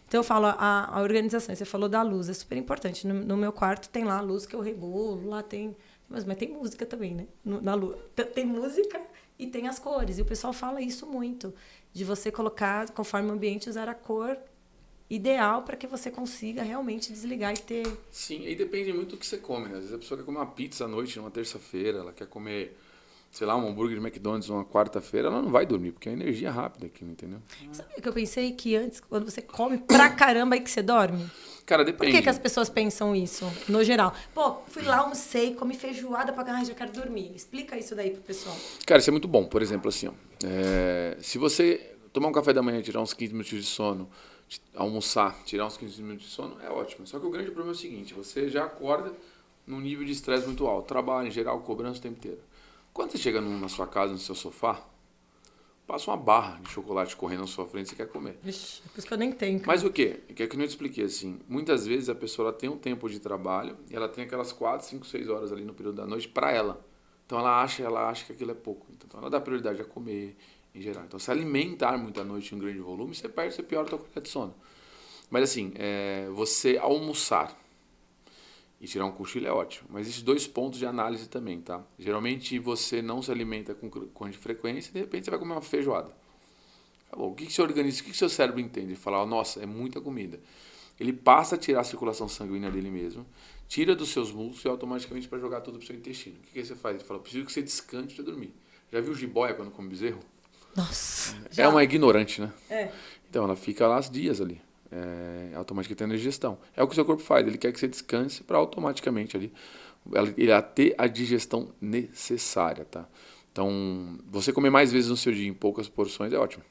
A: Então eu falo, a organização, você falou da luz, é super importante. No meu quarto tem lá a luz que eu regulo, lá tem... Mas tem música também, né? Na luz. Tem música e tem as cores. E o pessoal fala isso muito, de você colocar, conforme o ambiente, usar a cor ideal para que você consiga realmente desligar e ter...
B: Sim, e depende muito do que você come, né? Às vezes a pessoa quer comer uma pizza à noite, numa terça-feira, ela quer comer, sei lá, um hambúrguer de McDonald's numa quarta-feira, ela não vai dormir, porque é energia rápida aquilo, entendeu?
A: Sabe o que eu pensei? Que antes, quando você come pra caramba, aí que você dorme?
B: Cara, depende.
A: Por que as pessoas pensam isso, no geral? Pô, fui lá, almocei, comi feijoada pra caralho, já quero dormir. Explica isso daí pro pessoal.
B: Cara, isso é muito bom. Por exemplo, assim, ó, se você tomar um café da manhã, tirar uns 15 minutos de sono, almoçar, tirar uns 15 minutos de sono, é ótimo. Só que o grande problema é o seguinte, você já acorda num nível de estresse muito alto. Trabalho, em geral, cobrança o tempo inteiro. Quando você chega na sua casa, no seu sofá, passa uma barra de chocolate correndo na sua frente, você quer comer.
A: Vixe, é por isso que eu nem tenho. Cara.
B: Mas o quê? Que é que eu não te expliquei, assim, muitas vezes a pessoa ela tem um tempo de trabalho e ela tem aquelas 4, 5, 6 horas ali no período da noite para ela. Então ela acha que aquilo é pouco. Então ela dá prioridade a comer, em geral. Então, se alimentar muito à noite em um grande volume, você perde, você piora a sua qualidade de sono. Mas assim, você almoçar e tirar um cochilo é ótimo. Mas existem 2 pontos de análise também, tá? Geralmente você não se alimenta com frequência e de repente você vai comer uma feijoada. Acabou. O que seu organismo, o que seu cérebro entende? Ele fala, nossa, é muita comida. Ele passa a tirar a circulação sanguínea dele mesmo, tira dos seus músculos e automaticamente para jogar tudo pro seu intestino. O que você faz? Ele fala, preciso que você descanse para dormir. Já viu jiboia quando come bezerro?
A: Nossa.
B: É uma ignorante, né?
A: É.
B: Então ela fica lá dias ali. Automaticamente tem digestão. É o que o seu corpo faz, ele quer que você descanse para automaticamente ali ele ter a digestão necessária, tá? Então, você comer mais vezes no seu dia em poucas porções é ótimo.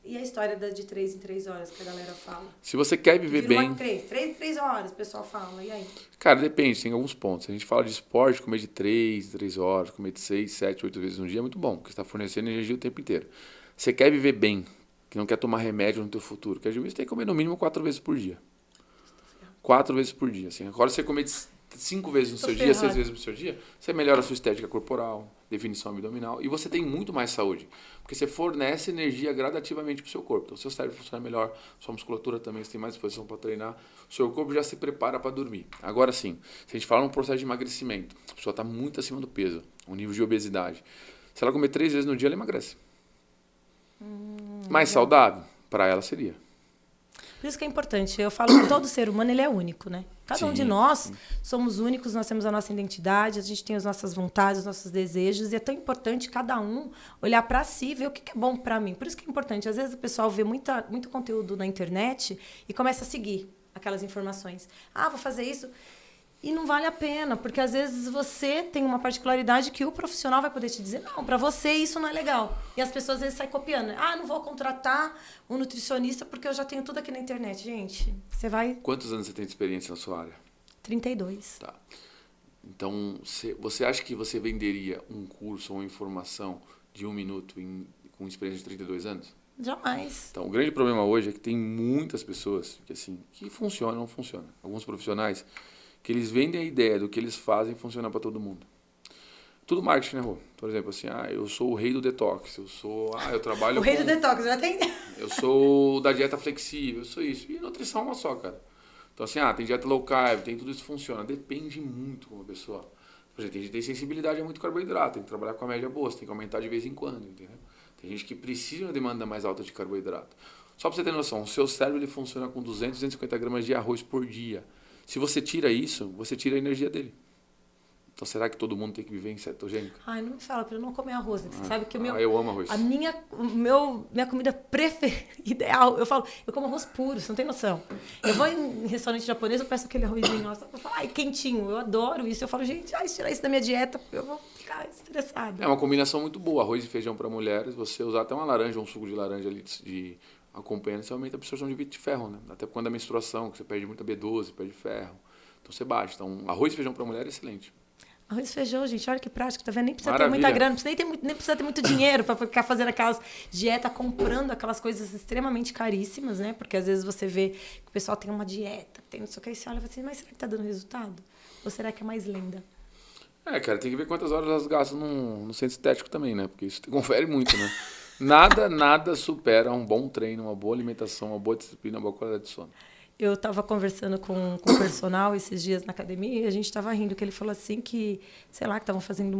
A: E a história de 3 em 3 horas que a galera fala?
B: Se você quer viver bem...
A: 3 em 3 horas, o pessoal fala, e aí?
B: Cara, depende, tem alguns pontos. Se a gente fala de esporte, comer de 3 horas, comer de 6, 7, 8 vezes no dia é muito bom, porque você está fornecendo energia o tempo inteiro. Você quer viver bem, que não quer tomar remédio no teu futuro, quer dizer, você tem que comer no mínimo 4 vezes por dia. 4 vezes por dia. Assim. Agora, você comer 5 vezes no seu dia, 6 vezes no seu dia, você melhora a sua estética corporal, definição abdominal, e você tem muito mais saúde, porque você fornece energia gradativamente para o seu corpo. Então, seu cérebro funciona melhor, sua musculatura também, você tem mais disposição para treinar, o seu corpo já se prepara para dormir. Agora sim, se a gente fala num processo de emagrecimento, a pessoa está muito acima do peso, um nível de obesidade. Se ela comer 3 vezes no dia, ela emagrece. Mais saudável? Para ela seria.
A: Por isso que é importante. Eu falo que todo ser humano ele é único, né? Cada um de nós somos únicos, nós temos a nossa identidade, a gente tem as nossas vontades, os nossos desejos, e é tão importante cada um olhar para si e ver o que é bom para mim. Por isso que é importante. Às vezes o pessoal vê muito conteúdo na internet e começa a seguir aquelas informações. Vou fazer isso. E não vale a pena, porque às vezes você tem uma particularidade que o profissional vai poder te dizer, não, para você isso não é legal. E as pessoas às vezes saem copiando. Não vou contratar um nutricionista porque eu já tenho tudo aqui na internet. Gente, você vai...
B: Quantos anos você tem de experiência na sua área?
A: 32.
B: Tá. Então, você acha que você venderia um curso ou uma informação de 1 minuto com experiência de 32 anos?
A: Jamais.
B: Então, o grande problema hoje é que tem muitas pessoas que funcionam ou não funcionam. Alguns profissionais que eles vendem a ideia do que eles fazem funcionar para todo mundo. Tudo marketing, né, Rô? Por exemplo, assim, eu sou o rei do detox, eu trabalho
A: o rei do detox, já tem...
B: Eu sou da dieta flexível, eu sou isso. E nutrição é uma só, cara. Então, assim, tem dieta low carb, tem tudo isso funciona. Depende muito como a pessoa... Por exemplo, tem gente que tem sensibilidade a muito carboidrato, tem que trabalhar com a média boa, tem que aumentar de vez em quando, entendeu? Tem gente que precisa de uma demanda mais alta de carboidrato. Só para você ter noção, o seu cérebro ele funciona com 200, 250 gramas de arroz por dia. Se você tira isso, você tira a energia dele. Então, será que todo mundo tem que viver em cetogênico?
A: Ai, não me fala para eu não comer arroz. Você sabe que
B: eu amo arroz.
A: Minha comida preferida, ideal, eu como arroz puro, você não tem noção. Eu vou em restaurante japonês, eu peço aquele arrozinho, nossa, eu falo, ai, quentinho, eu adoro isso. Eu falo, gente, se tirar isso da minha dieta, eu vou ficar estressada.
B: É uma combinação muito boa, arroz e feijão para mulheres. Você usar até uma laranja, um suco de laranja ali acompanhando, você aumenta a absorção de ferro, né? Até quando a menstruação, que você perde muita B12, perde ferro. Então, você baixa. Então, arroz e feijão para mulher é excelente.
A: Arroz e feijão, gente, olha que prático, tá vendo? Nem precisa ter muita grana, nem precisa ter muito dinheiro para ficar fazendo aquelas dietas, comprando aquelas coisas extremamente caríssimas, né? Porque às vezes você vê que o pessoal tem uma dieta, tem não sei o que, e você olha e fala assim, mas será que tá dando resultado? Ou será que é mais lenda?
B: Cara, tem que ver quantas horas elas gastam no centro estético também, né? Porque isso confere muito, né? Nada supera um bom treino, uma boa alimentação, uma boa disciplina, uma boa qualidade de sono.
A: Eu estava conversando com o personal esses dias na academia e a gente estava rindo, que ele falou assim que, sei lá, que estavam fazendo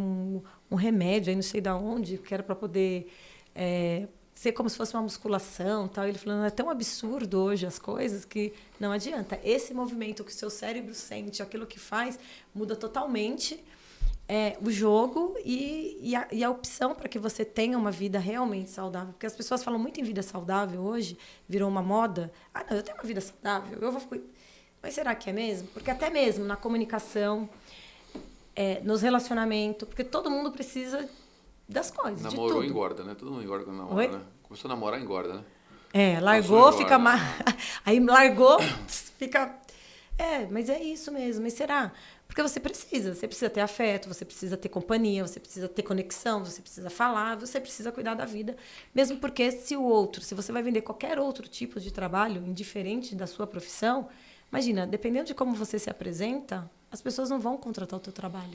A: um remédio aí, não sei de onde, que era para poder ser como se fosse uma musculação, tal. Ele falando, é tão absurdo hoje as coisas que não adianta. Esse movimento que o seu cérebro sente, aquilo que faz, muda totalmente o jogo e a opção para que você tenha uma vida realmente saudável. Porque as pessoas falam muito em vida saudável hoje, virou uma moda. Ah, não, eu tenho uma vida saudável, eu vou... Mas será que é mesmo? Porque até mesmo na comunicação, nos relacionamentos, porque todo mundo precisa das coisas,
B: Namorou,
A: de tudo.
B: engorda, né? Todo mundo engorda quando namora, né? Começou a namorar, engorda, né?
A: Largou, fica mais... Aí largou, fica... mas é isso mesmo. Mas será? Porque você precisa ter afeto, você precisa ter companhia, você precisa ter conexão, você precisa falar, você precisa cuidar da vida. Mesmo porque se você vai vender qualquer outro tipo de trabalho, indiferente da sua profissão, imagina, dependendo de como você se apresenta, as pessoas não vão contratar o teu trabalho.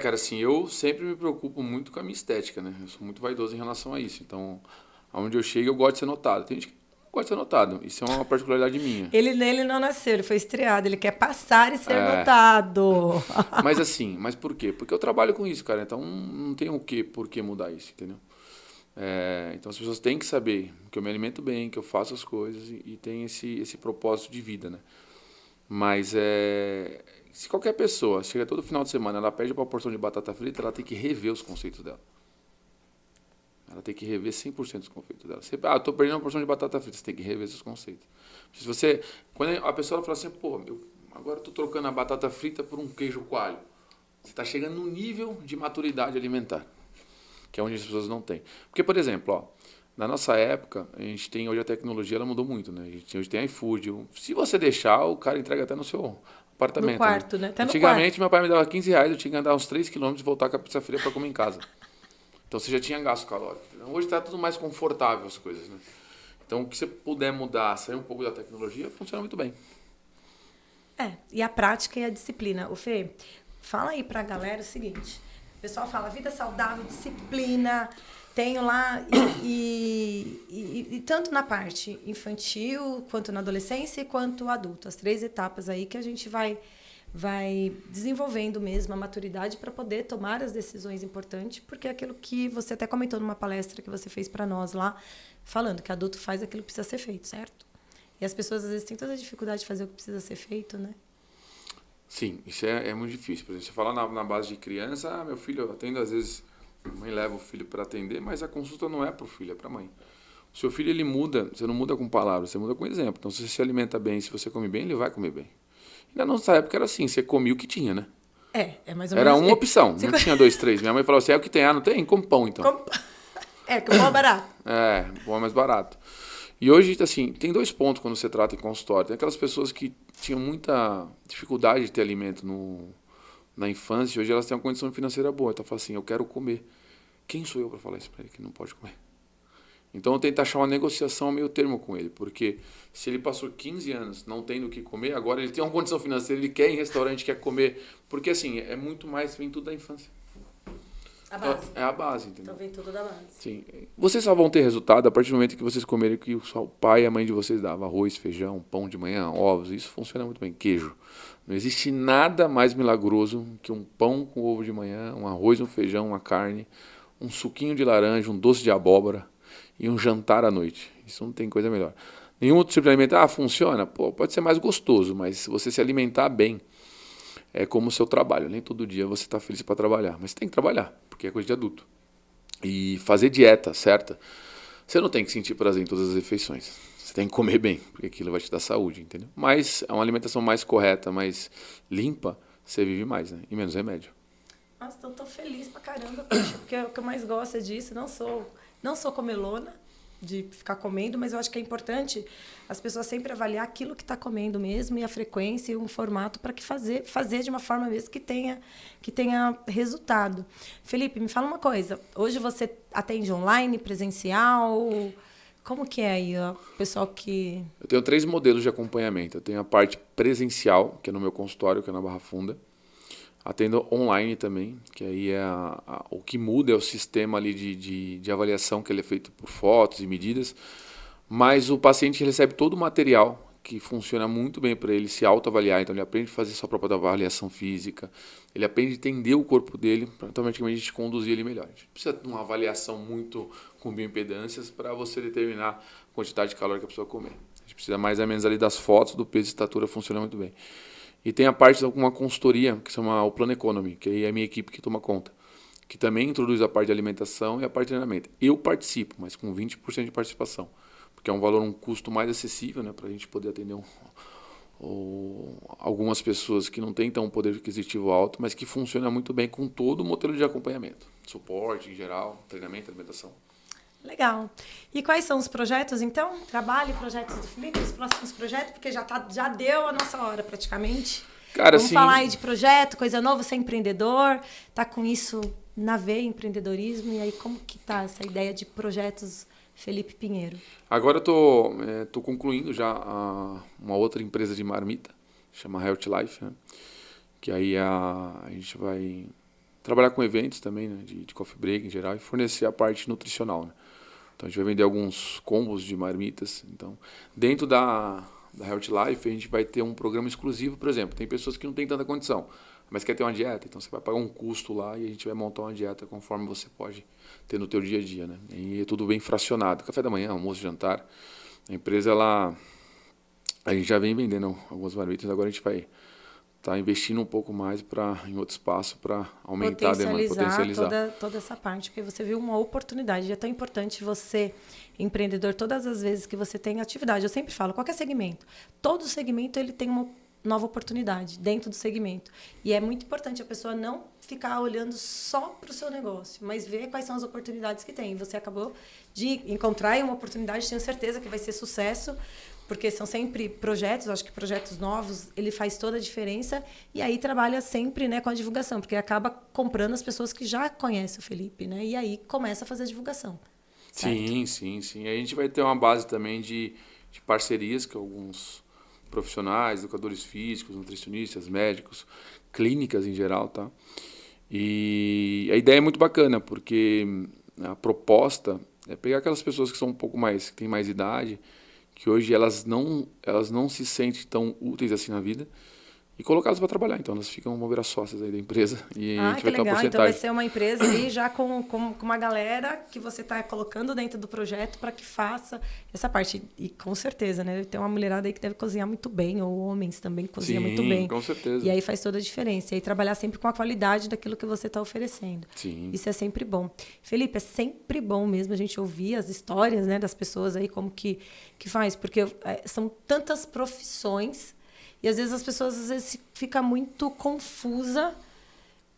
B: Cara, assim, eu sempre me preocupo muito com a minha estética, né? Eu sou muito vaidoso em relação a isso. Então, aonde eu chego, eu gosto de ser notado. Tem gente que gosta de ser notado. Isso é uma particularidade minha.
A: Ele não nasceu, ele foi estreado. Ele quer passar e ser notado.
B: Mas por quê? Porque eu trabalho com isso, cara. Então, não tem por que mudar isso, entendeu? Então, as pessoas têm que saber que eu me alimento bem, que eu faço as coisas e tem esse propósito de vida, né? Mas, se qualquer pessoa chega todo final de semana, ela pede uma porção de batata frita, ela tem que rever os conceitos dela. Ela tem que rever 100% dos conceitos dela. Você, estou perdendo uma porção de batata frita. Você tem que rever seus conceitos. Quando a pessoa fala assim, agora estou trocando a batata frita por um queijo coalho. Você está chegando num nível de maturidade alimentar, que é onde as pessoas não têm. Porque, por exemplo, na nossa época, hoje a tecnologia ela mudou muito, né? Hoje tem iFood. Se você deixar, o cara entrega até no seu apartamento.
A: No quarto, né? Até
B: Antigamente, meu pai me dava R$15, eu tinha que andar uns 3 quilômetros e voltar com a pizza fria para comer em casa. Então, você já tinha gasto calórico. Hoje está tudo mais confortável as coisas, né? Então, o que você puder mudar, sair um pouco da tecnologia, funciona muito bem.
A: E a prática e a disciplina. O Fê, fala aí pra galera o seguinte. O pessoal fala vida saudável, disciplina, tenho lá... E tanto na parte infantil, quanto na adolescência e quanto adulto. As 3 etapas aí que a gente vai desenvolvendo mesmo a maturidade para poder tomar as decisões importantes, porque é aquilo que você até comentou numa palestra que você fez para nós lá, falando que adulto faz aquilo que precisa ser feito, certo? E as pessoas às vezes têm toda a dificuldade de fazer o que precisa ser feito, né?
B: Sim, isso é muito difícil. Por exemplo, você fala na base de criança, meu filho, eu atendo às vezes, a mãe leva o filho para atender, mas a consulta não é para o filho, é para a mãe. O seu filho, ele muda, você não muda com palavras, você muda com exemplo. Então, se você se alimenta bem, se você come bem, ele vai comer bem. Na nossa época era assim, você comia o que tinha, né?
A: Mais ou menos.
B: Era uma opção, não tinha 2, 3. Minha mãe falava assim, o que tem? Não tem? Come pão, então.
A: Que o pão é barato.
B: O pão é mais barato. E hoje, assim, tem 2 pontos quando você trata em consultório. Tem aquelas pessoas que tinham muita dificuldade de ter alimento na infância, hoje elas têm uma condição financeira boa. Então, fala assim, eu quero comer. Quem sou eu para falar isso para ele que não pode comer? Então, eu tento achar uma negociação meio termo com ele, porque se ele passou 15 anos não tendo o que comer, agora ele tem uma condição financeira, ele quer ir em restaurante, quer comer, porque assim, é muito mais, vem tudo da infância.
A: A base.
B: É a base, entendeu?
A: Então vem tudo da base.
B: Sim. Vocês só vão ter resultado a partir do momento que vocês comerem o que o pai e a mãe de vocês davam, arroz, feijão, pão de manhã, ovos, isso funciona muito bem, queijo. Não existe nada mais milagroso que um pão com ovo de manhã, um arroz, um feijão, uma carne, um suquinho de laranja, um doce de abóbora e um jantar à noite. Isso não tem coisa melhor. Nenhum outro tipo de alimento, funciona? Pô, pode ser mais gostoso, mas se você se alimentar bem, é como o seu trabalho. Nem todo dia você está feliz para trabalhar, mas você tem que trabalhar, porque é coisa de adulto. E fazer dieta certa, você não tem que sentir prazer em todas as refeições. Você tem que comer bem, porque aquilo vai te dar saúde, entendeu? Mas é uma alimentação mais correta, mais limpa, você vive mais, né? E menos remédio.
A: Nossa, tô feliz pra caramba, poxa, porque o que eu mais gosto é disso. Não sou comelona de ficar comendo, mas eu acho que é importante as pessoas sempre avaliar aquilo que está comendo mesmo e a frequência e um formato para que fazer de uma forma mesmo que tenha resultado. Felipe, me fala uma coisa. Hoje você atende online, presencial? Como que é aí o pessoal que...
B: Eu tenho 3 modelos de acompanhamento. Eu tenho a parte presencial, que é no meu consultório, que é na Barra Funda. Atendo online também, que aí o que muda é o sistema ali de avaliação, que ele é feito por fotos e medidas, mas o paciente recebe todo o material que funciona muito bem para ele se autoavaliar, então ele aprende a fazer sua própria avaliação física, ele aprende a entender o corpo dele, para automaticamente a gente conduzir ele melhor. A gente precisa de uma avaliação muito com bioimpedâncias para você determinar a quantidade de calor que a pessoa comer. A gente precisa mais ou menos ali das fotos, do peso e estatura, funciona muito bem. E tem a parte de uma consultoria, que se chama o Plano Economy, que aí é a minha equipe que toma conta, que também introduz a parte de alimentação e a parte de treinamento. Eu participo, mas com 20% de participação, porque é um custo mais acessível, né, para a gente poder atender algumas pessoas que não têm tão poder aquisitivo alto, mas que funciona muito bem com todo o modelo de acompanhamento, suporte em geral, treinamento, alimentação.
A: Legal. E quais são os projetos, então? Trabalho e projetos do Felipe, os próximos projetos, porque já deu a nossa hora praticamente.
B: Cara,
A: Vamos falar aí de projeto, coisa nova, você é empreendedor, tá com isso na veia, empreendedorismo, e aí como que tá essa ideia de projetos Felipe Pinheiro?
B: Agora eu tô concluindo já uma outra empresa de marmita, chama Health Life, né? Que aí a gente vai trabalhar com eventos também, né? De coffee break em geral, e fornecer a parte nutricional, né? Então a gente vai vender alguns combos de marmitas. Então, dentro da Health Life, a gente vai ter um programa exclusivo, por exemplo. Tem pessoas que não têm tanta condição, mas quer ter uma dieta. Então você vai pagar um custo lá e a gente vai montar uma dieta conforme você pode ter no teu dia a dia, né? E é tudo bem fracionado. Café da manhã, almoço, jantar. A empresa, a gente já vem vendendo algumas marmitas, agora a gente vai estar investindo um pouco mais em outro espaço para aumentar a demanda, potencializar
A: toda essa parte, porque você viu uma oportunidade. É tão importante você, empreendedor, todas as vezes que você tem atividade. Eu sempre falo, qualquer segmento, todo segmento ele tem uma nova oportunidade dentro do segmento. E é muito importante a pessoa não ficar olhando só para o seu negócio, mas ver quais são as oportunidades que tem. Você acabou de encontrar uma oportunidade, tenho certeza que vai ser sucesso, porque são sempre projetos, acho que projetos novos, ele faz toda a diferença, e aí trabalha sempre, né, com a divulgação, porque acaba comprando as pessoas que já conhecem o Felipe, né, e aí começa a fazer a divulgação. Certo?
B: Sim. A gente vai ter uma base também de parcerias com alguns profissionais, educadores físicos, nutricionistas, médicos, clínicas em geral, tá? E a ideia é muito bacana, porque a proposta é pegar aquelas pessoas que são um pouco mais, que têm mais idade, que hoje elas não se sentem tão úteis assim na vida, e colocá-las para trabalhar. Então elas vão virar sócias aí da empresa e a gente vai ter uma porcentagem.
A: Então vai ser uma empresa aí já com uma galera que você está colocando dentro do projeto para que faça essa parte. E com certeza, né? Tem uma mulherada aí que deve cozinhar muito bem, ou homens também que cozinham muito bem.
B: Com certeza.
A: E aí faz toda a diferença. E aí trabalhar sempre com a qualidade daquilo que você está oferecendo.
B: Sim.
A: Isso é sempre bom. Felipe, é sempre bom mesmo a gente ouvir as histórias, né, das pessoas aí, como que faz. Porque são tantas profissões. E às vezes as pessoas ficam muito confusas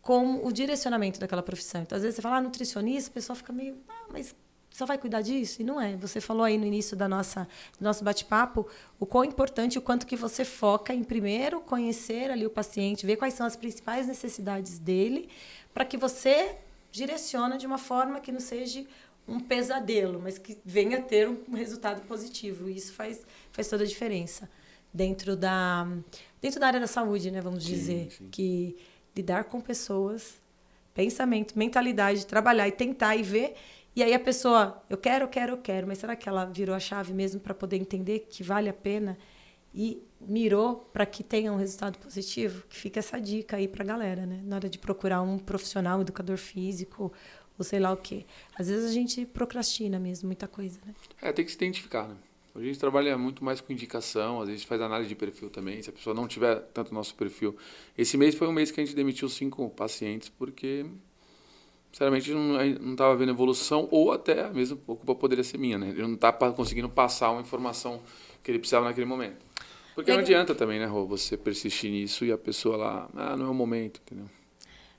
A: com o direcionamento daquela profissão. Então, às vezes você fala nutricionista, a pessoa fica meio, mas só vai cuidar disso? E não é. Você falou aí no início do nosso bate-papo o quão importante, o quanto que você foca em primeiro conhecer ali o paciente, ver quais são as principais necessidades dele, para que você direcione de uma forma que não seja um pesadelo, mas que venha ter um resultado positivo. E isso faz toda a diferença. Dentro da área da saúde, né, vamos dizer,
B: sim.
A: Que lidar com pessoas, pensamento, mentalidade, trabalhar e tentar e ver, e aí a pessoa, eu quero, mas será que ela virou a chave mesmo para poder entender que vale a pena e mirou para que tenha um resultado positivo? Que fica essa dica aí para a galera, né, na hora de procurar um profissional, um educador físico ou sei lá o quê. Às vezes a gente procrastina mesmo, muita coisa, né?
B: Tem que se identificar, né? Hoje a gente trabalha muito mais com indicação, às vezes faz análise de perfil também, se a pessoa não tiver tanto nosso perfil. Esse mês foi um mês que a gente demitiu 5 pacientes, porque, sinceramente, não estava vendo evolução, ou até mesmo a culpa poderia ser minha, né? Ele não está conseguindo passar uma informação que ele precisava naquele momento. Porque não adianta também, né, Rô, você persistir nisso e a pessoa lá, não é o momento, entendeu?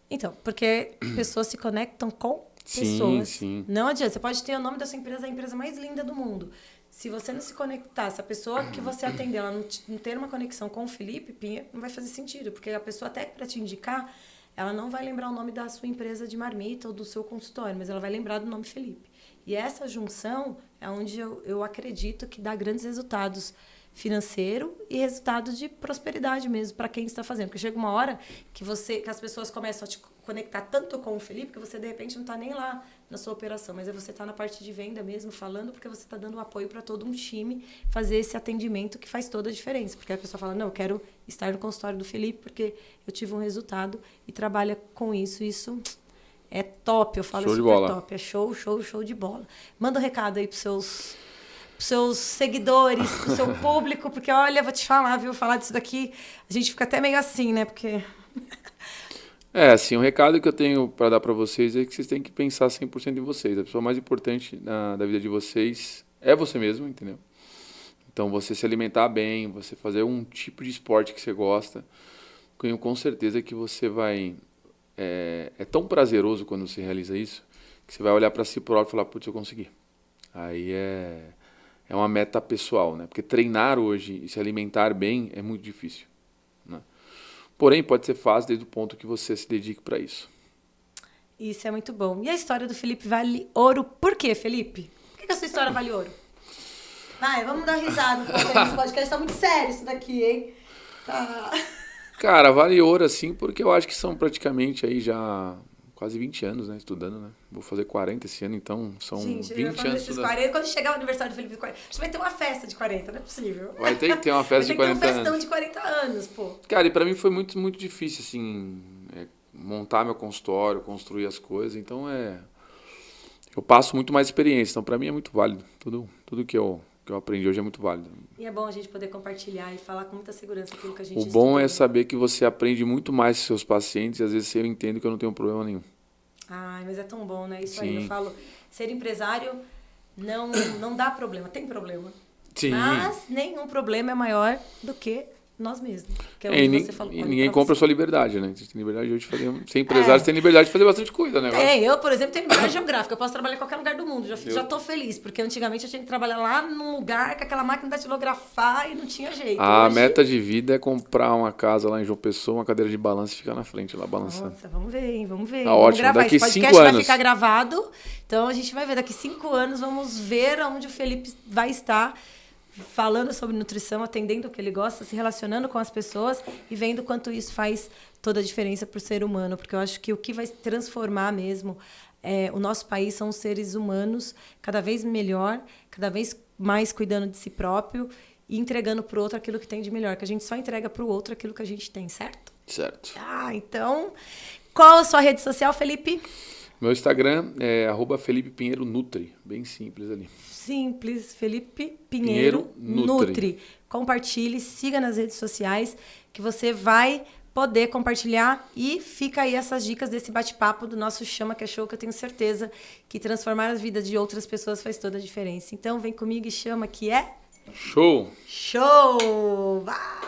A: Então, porque pessoas se conectam com pessoas.
B: Sim.
A: Não adianta. Você pode ter o nome da sua empresa, a empresa mais linda do mundo. Se você não se conectar, se a pessoa que você atender, ela não ter uma conexão com o Felipe Pinheiro, não vai fazer sentido. Porque a pessoa, até para te indicar, ela não vai lembrar o nome da sua empresa de marmita ou do seu consultório, mas ela vai lembrar do nome Felipe. E essa junção é onde eu acredito que dá grandes resultados financeiro e resultado de prosperidade mesmo para quem está fazendo. Porque chega uma hora que as pessoas começam a te conectar tanto com o Felipe que você, de repente, não está nem lá na sua operação, mas você está na parte de venda mesmo, falando, porque você está dando apoio para todo um time fazer esse atendimento que faz toda a diferença. Porque a pessoa fala, não, eu quero estar no consultório do Felipe porque eu tive um resultado e trabalha com isso. Isso é top, eu falo,
B: show
A: é
B: super
A: super top. É show de bola. Manda um recado aí para seus seguidores, pro seu público, porque, olha, vou te falar, viu? Falar disso daqui, a gente fica até meio assim, né? Porque...
B: assim, o recado que eu tenho para dar para vocês é que vocês têm que pensar 100% em vocês. A pessoa mais importante da vida de vocês é você mesmo, entendeu? Então, você se alimentar bem, você fazer um tipo de esporte que você gosta, tenho com certeza que você vai... É tão prazeroso quando você realiza isso, que você vai olhar para si próprio e falar, putz, eu consegui. Aí é uma meta pessoal, né? Porque treinar hoje e se alimentar bem é muito difícil, né? Porém, pode ser fácil desde o ponto que você se dedique para isso.
A: Isso é muito bom. E a história do Felipe vale ouro por quê, Felipe? Por que a sua história vale ouro? Vai, vamos dar risada. Esse podcast está muito sério isso daqui, hein? Tá.
B: Cara, vale ouro assim, porque eu acho que são praticamente aí já... quase 20 anos, né, estudando, né? Vou fazer 40 esse ano, então são 20 anos estudando.
A: 40, quando chegar o aniversário do Felipe de 40, a gente vai ter uma festa de 40, não é possível.
B: Vai ter que ter uma festa de 40 anos.
A: Vai ter que ter um festão de 40 anos, pô.
B: Cara, e pra mim foi muito, muito difícil, assim, montar meu consultório, construir as coisas, então eu passo muito mais experiência, então pra mim é muito válido. Tudo que eu aprendi hoje é muito válido.
A: E é bom a gente poder compartilhar e falar com muita segurança aquilo que a gente
B: O bom é saber que você aprende muito mais com seus pacientes e às vezes eu entendo que eu não tenho problema nenhum.
A: Ai, mas é tão bom, né? Isso
B: Sim.
A: aí, eu falo, ser empresário não dá problema, tem problema.
B: Sim.
A: Mas nenhum problema é maior do que nós mesmos. Que é o que você falou.
B: E ninguém compra a sua liberdade, né? Você tem liberdade hoje de fazer... Ser empresário, você tem liberdade de fazer bastante coisa, né?
A: Eu, por exemplo, tenho liberdade geográfica. Eu posso trabalhar em qualquer lugar do mundo. Já tô feliz, porque antigamente eu tinha que trabalhar lá num lugar com aquela máquina de datilografar e não tinha jeito.
B: A meta de vida é comprar uma casa lá em João Pessoa, uma cadeira de balanço e ficar na frente lá balançando.
A: Nossa, vamos ver, hein? Vamos ver.
B: Tá
A: Vamos
B: ótimo.
A: gravar.
B: Daqui
A: Esse
B: 5
A: podcast
B: anos.
A: vai ficar gravado. Então a gente vai ver. Daqui 5 anos vamos ver onde o Felipe vai estar falando sobre nutrição, atendendo o que ele gosta, se relacionando com as pessoas e vendo quanto isso faz toda a diferença para o ser humano. Porque eu acho que o que vai transformar mesmo o nosso país são os seres humanos cada vez melhor, cada vez mais cuidando de si próprio e entregando para o outro aquilo que tem de melhor. Que a gente só entrega para o outro aquilo que a gente tem, certo?
B: Certo.
A: Então, qual a sua rede social, Felipe?
B: Meu Instagram é @FelipePinheiroNutri. Bem simples ali.
A: Simples, Felipe Pinheiro Nutri. Compartilhe, siga nas redes sociais, que você vai poder compartilhar. E fica aí essas dicas desse bate-papo do nosso Chama Que É Show, que eu tenho certeza que transformar as vidas de outras pessoas faz toda a diferença. Então, vem comigo e chama que é...
B: Show!
A: Show! Vai!